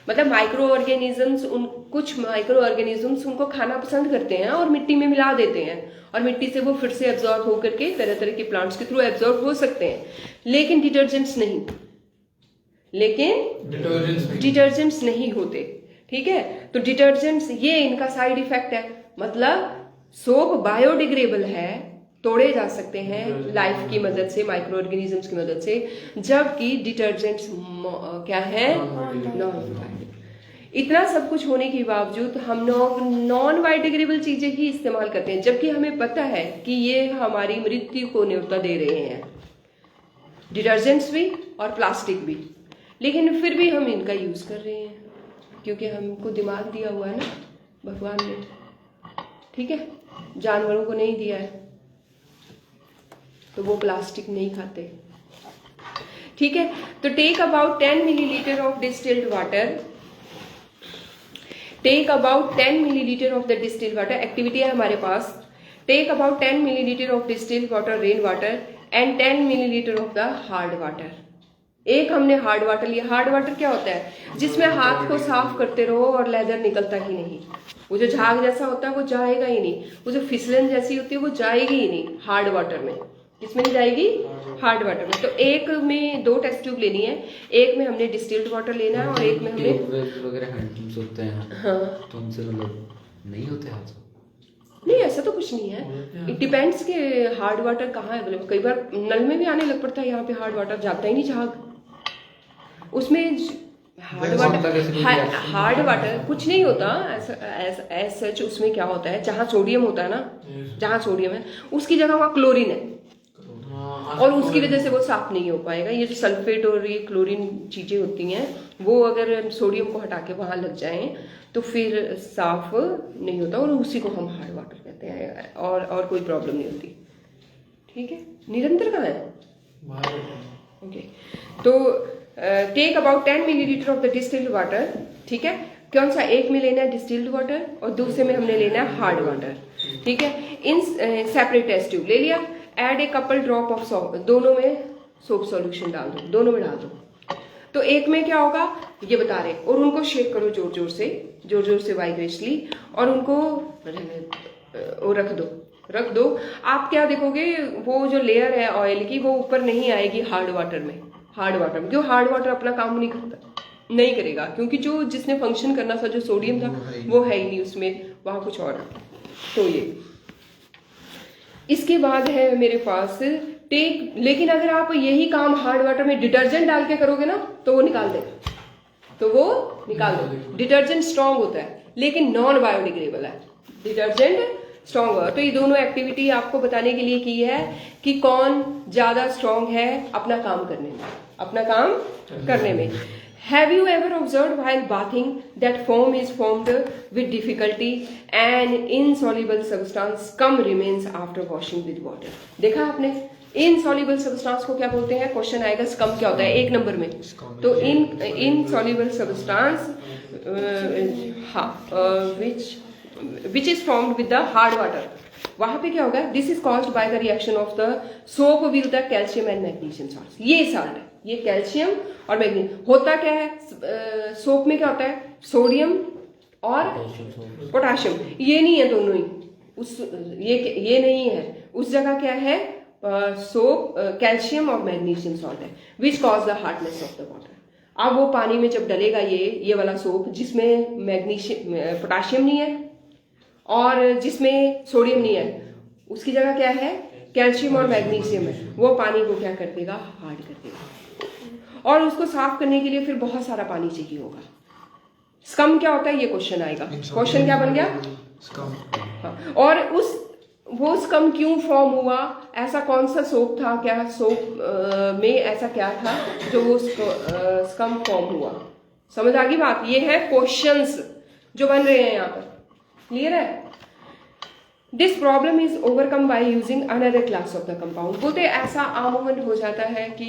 मतलब माइक्रो ऑर्गेनिजम्स कुछ माइक्रो ऑर्गेनिजम्स उनको खाना पसंद करते हैं और मिट्टी में मिला देते हैं और मिट्टी से वो फिर से एब्जॉर्ब होकर के तरह तरह के प्लांट्स के थ्रू एब्जॉर्ब हो सकते हैं, लेकिन डिटर्जेंट्स नहीं, डिटर्जेंट्स नहीं होते। ठीक है, तो डिटर्जेंट्स ये इनका साइड इफेक्ट है। मतलब सोप बायोडिग्रेडेबल है, तोड़े जा सकते हैं लाइफ की मदद से, माइक्रो ऑर्गेनिजम्स की मदद से, जबकि डिटर्जेंट्स क्या है? Non biodegradable. इतना सब कुछ होने के बावजूद हम नॉन बायोडिग्रेडेबल चीजें ही इस्तेमाल करते हैं, जबकि हमें पता है कि ये हमारी मृत्यु को न्योता दे रहे हैं, डिटर्जेंट्स भी और प्लास्टिक भी, लेकिन फिर भी हम इनका यूज कर रहे हैं क्योंकि हमको दिमाग दिया हुआ है ना भगवान ने। ठीक है, जानवरों को नहीं दिया है तो वो प्लास्टिक नहीं खाते। ठीक है, तो take about 10 millilitre of distilled water, take about 10 millilitre of the distilled water, activity है हमारे पास। Take about 10 millilitre of distilled water, rain water, and 10 millilitre of the hard water. एक हमने हार्ड वाटर लिया। हार्ड वाटर क्या होता है? जिसमें हाथ को साफ करते रहो और लेदर निकलता ही नहीं। वो जो झाग जैसा होता है वो जाएगा ही नहीं, वो जो फिसलन जैसी होती है वो जाएगी ही नहीं हार्ड वाटर में। किसमें नहीं जाएगी? हार्ड वाटर में। तो एक में 2 टेस्ट ट्यूब लेनी है, एक में हमने डिस्टिल्ड वाटर लेना है और एक में हमने वगैरह हैंडपंप्स होते हैं। हाँ, तो उनसे मतलब नहीं होते हादसा? नहीं, ऐसा तो कुछ नहीं है। इट डिपेंड्स के हार्ड वाटर कहाँ अवेलेबल। कई बार नल में भी आने लग पड़ता है, यहाँ पे हार्ड वाटर जाता ही नहीं झाग। उसमें हार्ड वाटर कुछ नहीं होता ऐसा सच। उसमें क्या होता है, जहाँ सोडियम होता है ना, जहाँ सोडियम है उसकी जगह वहाँ क्लोरीन है और उसकी वजह से वो साफ नहीं हो पाएगा। ये जो सल्फेट और ये क्लोरीन चीजें होती हैं वो अगर सोडियम को हटा के वहां लग जाएं तो फिर साफ नहीं होता और उसी को हम हार्ड वाटर कहते हैं और कोई प्रॉब्लम नहीं होती। ठीक है, निरंतर कहाँ है? ओके, तो take about 10 millilitre of the distilled water. ठीक है, कौन सा? एक में लेना है डिस्टिल्ड वाटर और दूसरे में हमने लेना है हार्ड वाटर। ठीक है, इन सेपरेट टेस्ट ट्यूब ले लिया। Add a couple drop of soap, दोनों में सोप सॉल्यूशन डाल दो, दोनों में डाल दो। तो एक में क्या होगा ये बता रहे, और उनको शेक करो जोर जोर से वाइब्रेशनली, और उनको रख दो। आप क्या देखोगे, वो जो लेयर है ऑयल की वो ऊपर नहीं आएगी हार्ड वाटर में। क्यों? हार्ड वाटर अपना काम नहीं करेगा क्योंकि जो जिसने फंक्शन करना था, जो सोडियम था वो है ही नहीं उसमें, वहां कुछ और। तो ये इसके बाद है मेरे पास टेक, लेकिन अगर आप यही काम हार्ड वाटर में डिटर्जेंट डाल के करोगे ना तो वो निकाल दो। डिटर्जेंट स्ट्रॉन्ग होता है लेकिन नॉन बायोडिग्रेडेबल है, डिटर्जेंट स्ट्रॉन्ग होगा। तो ये दोनों एक्टिविटी आपको बताने के लिए की है कि कौन ज्यादा स्ट्रॉन्ग है अपना काम करने में। Have you ever observed while bathing that foam is formed with difficulty and insoluble substance scum remains after washing with water? देखा आपने? इनसॉल्युबल सब्सटेंस को क्या बोलते हैं? क्वेश्चन आएगा स्कम क्या होता है 1 नंबर में। तो insoluble substance which is formed with the hard water, वहां पे क्या होगा? This is caused by the reaction of the soap with the calcium and magnesium salt. ये साल्ट है, ये कैल्शियम और मैग्नीशियम। होता क्या है सोप में? क्या होता है? सोडियम और पोटाशियम। ये नहीं है दोनों ही, ये नहीं है। उस जगह क्या है? सोप कैल्शियम और मैग्नीशियम सॉल्ट है which cause the hardness of the water. अब वो पानी में जब डलेगा ये वाला सोप जिसमें मैग्नीशियम पोटाशियम नहीं है और जिसमें सोडियम नहीं है, उसकी जगह क्या है? कैल्शियम और मैग्नीशियम है। वो पानी को क्या कर देगा? हार्ड कर देगा। और उसको साफ करने के लिए फिर बहुत सारा पानी चाहिए होगा। स्कम क्या होता है ये क्वेश्चन आएगा। क्वेश्चन क्या बन गया? स्कम। हाँ, और वो स्कम क्यों फॉर्म हुआ? ऐसा कौन सा सोप था? क्या सोप में ऐसा क्या था जो वो स्कम फॉर्म हुआ? समझ आ गई बात? ये है क्वेश्चंस जो बन रहे हैं यहाँ पर। क्लियर है? This problem is overcome by using another class of the compound. बोलते ऐसा आमूमन हो जाता है कि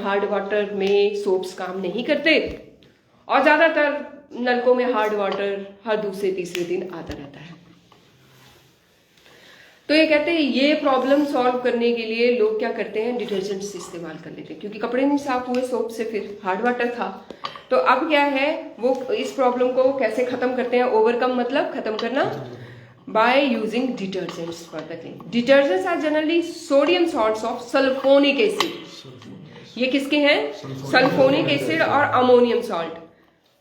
हार्ड वाटर में सोप्स काम नहीं करते और ज़्यादातर नलकों में हार्ड वाटर हर दूसरे तीसरे दिन आता रहता है। तो ये कहते हैं ये प्रॉब्लम सॉल्व करने के लिए लोग क्या करते हैं, डिटर्जेंट्स इस्तेमाल कर लेते हैं, क्योंकि कपड़े नहीं साफ हुए सोप से, फिर हार्ड वाटर था। तो अब क्या है, वो इस प्रॉब्लम को कैसे खत्म करते हैं, ओवरकम मतलब खत्म करना, by using detergents for the clean. Detergents are generally sodium salts of sulphonic acid. ये किसके हैं, सल्फोनिक एसिड और अमोनियम सॉल्ट,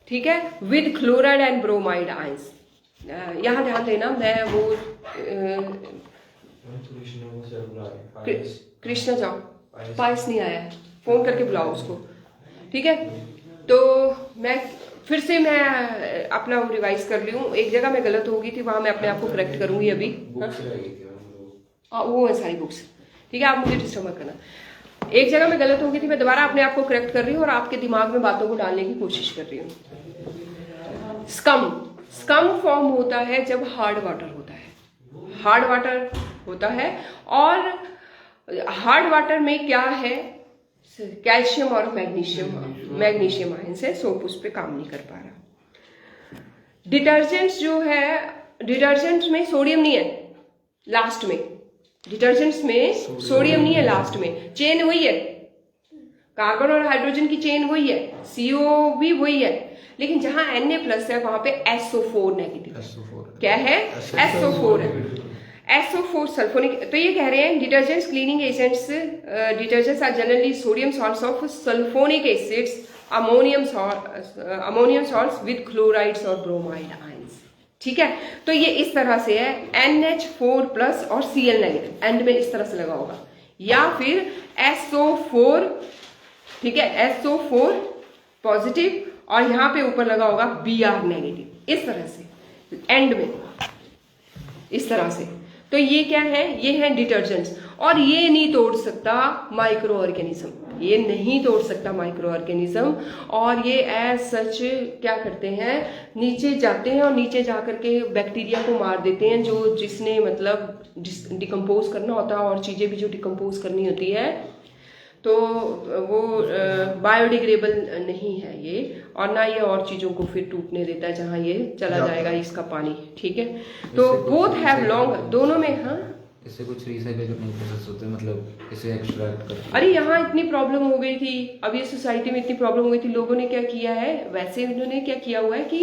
ठीक है, with chloride and bromide ions. यहाँ ध्यान देना, मैं वो कृष्णा जाओ, पायस नहीं आया है, फोन करके बुलाओ उसको, ठीक है। तो मैं फिर से मैं अपना रिवाइज कर ली हूँ, एक जगह मैं गलत हो गई थी, वहां मैं अपने आप को करेक्ट करूंगी अभी। वो है सारी बुक्स, ठीक है, आप मुझे डिस्टर्ब मत करना। एक जगह मैं गलत हो गई थी, मैं दोबारा अपने आप को करेक्ट कर रही हूँ और आपके दिमाग में बातों को डालने की कोशिश कर रही हूँ। स्कम फॉर्म होता है जब हार्ड वाटर होता है, हार्ड वाटर होता है, और हार्ड वाटर में क्या है, कैल्शियम और मैग्नीशियम आयन से सोप उस पर काम नहीं कर पा रहा। डिटर्जेंट्स जो है, डिटर्जेंट्स में सोडियम नहीं है लास्ट में, डिटर्जेंट्स में सोडियम नहीं है लास्ट में, चेन वही है, कार्बन और हाइड्रोजन की चेन वही है, CO भी वही है, लेकिन जहां Na+ है वहां पे SO4 नेगेटिव है। क्या है, SO4 है, SO4 सल्फोनिक। तो ये कह रहे हैं detergents cleaning agents, detergents are generally sodium salts of sulphonic acids, ammonium salts with chlorides और ब्रोमाइड आयंस, ठीक है। तो ये इस तरह से है, NH4+ और Cl नेगेटिव, एंड में इस तरह से लगा होगा, या फिर SO4, ठीक है, SO4 पॉजिटिव और यहाँ पे ऊपर लगा होगा Br नेगेटिव, इस तरह से एंड में, इस तरह से। तो ये क्या है, ये है डिटर्जेंट्स, और ये नहीं तोड़ सकता माइक्रो ऑर्गेनिज्म, ये नहीं तोड़ सकता माइक्रो ऑर्गेनिज्म, और ये एज सच क्या करते हैं, नीचे जाते हैं और नीचे जा करके बैक्टीरिया को मार देते हैं, जो जिसने मतलब डिकम्पोज करना होता है, और चीज़ें भी जो डिकम्पोज करनी होती है, तो वो बायोडिग्रेडेबल नहीं है ये, और ना ये और चीज़ों को फिर टूटने देता है जहाँ ये चला जाएगा इसका पानी, ठीक है। तो बोथ हैव लॉन्ग, दोनों में, हाँ, इससे कुछ रिसाइकल नहीं प्रोसेस होते, मतलब इसे एक्सट्रैक्ट करते। अरे यहाँ इतनी प्रॉब्लम हो गई थी, अब ये सोसाइटी में इतनी प्रॉब्लम हो गई थी, लोगों ने क्या किया है, वैसे उन्होंने क्या किया हुआ है कि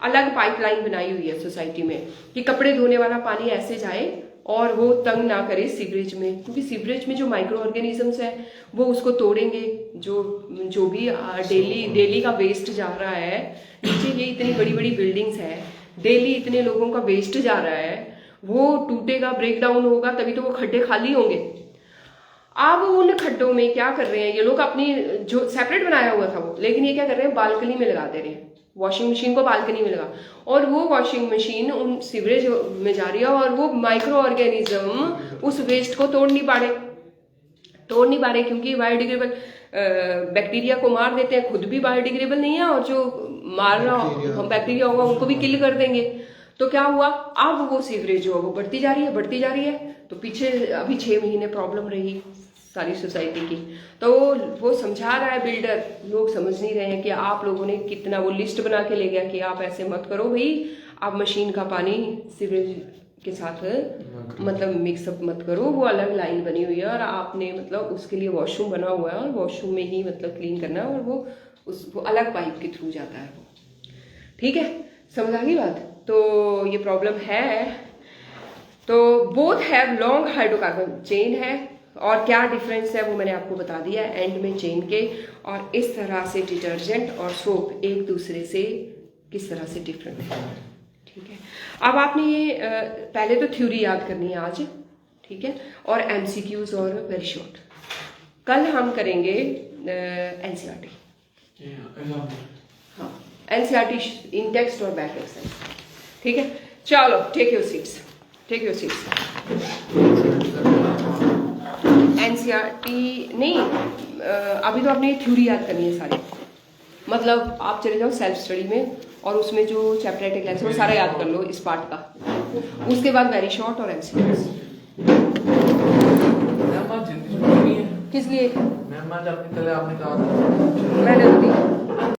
अलग पाइपलाइन बनाई हुई है सोसाइटी में, कि कपड़े धोने वाला पानी ऐसे जाए और वो तंग ना करे सीवरेज में, क्योंकि सीवरेज में जो माइक्रो ऑर्गेनिजम्स है वो उसको तोड़ेंगे, जो भी डेली का वेस्ट जा रहा है नीचे, ये इतनी बड़ी बड़ी बिल्डिंग्स है, डेली इतने लोगों का वेस्ट जा रहा है, वो टूटेगा, ब्रेक डाउन होगा, तभी तो वो खड्डे खाली होंगे। अब उन खड्डों में क्या कर रहे हैं ये लोग, अपनी जो सेपरेट बनाया हुआ था वो, लेकिन ये क्या कर रहे हैं, बालकनी में लगा दे रहे हैं, वॉशिंग मशीन को बालकनी में लगा, और वो वॉशिंग मशीन उन सीवरेज में जा रही है, और वो माइक्रो ऑर्गेनिज्म उस वेस्ट को तोड़ नहीं पा रहे, क्योंकि बायोडिग्रेडेबल बैक्टीरिया को मार देते हैं, खुद भी बायोडिग्रेडेबल नहीं है, और जो मार रहा बैक्टीरिया होगा उनको भी किल कर देंगे। तो क्या हुआ, अब वो सीवरेज जो है वो बढ़ती जा रही है। तो पीछे अभी 6 महीने प्रॉब्लम रही सारी सोसाइटी की, तो वो समझा रहा है बिल्डर, लोग समझ नहीं रहे हैं कि आप लोगों ने कितना, वो लिस्ट बना के ले गया कि आप ऐसे मत करो भाई, आप मशीन का पानी सीवरेज के साथ मतलब मिक्सअप मत करो, वो अलग लाइन बनी हुई है, और आपने मतलब उसके लिए वॉशरूम बना हुआ है, और वॉशरूम में ही मतलब क्लीन करना है, और वो अलग पाइप के थ्रू जाता है वो, ठीक है, समझ आ गई बात। तो ये प्रॉब्लम है। तो both have long hydrocarbon chain है, और क्या डिफरेंस है वो मैंने आपको बता दिया है एंड में चेन के, और इस तरह से डिटर्जेंट और सोप एक दूसरे से किस तरह से डिफरेंट है, ठीक है। अब आपने ये पहले तो थ्योरी याद करनी है आज, ठीक है, और MCQs और वेरी शॉर्ट। कल हम करेंगे NCERT, हाँ, NCERT इन टेक्स्ट और बैक एक्सरसाइज, ठीक है। चलो टेक योर सीट्स। NCERT नहीं, अभी तो आपने थ्योरी याद करनी है सारी, मतलब आप चले जाओ सेल्फ स्टडी में और उसमें जो चैप्टर क्लास वो सारा याद कर लो इस पार्ट का। उसके बाद वेरी शॉर्ट और एमसीक्यूज। मैम आज जिंदगी नहीं है। किस लिए? मैम आज आपने कहा मैंने तो नहीं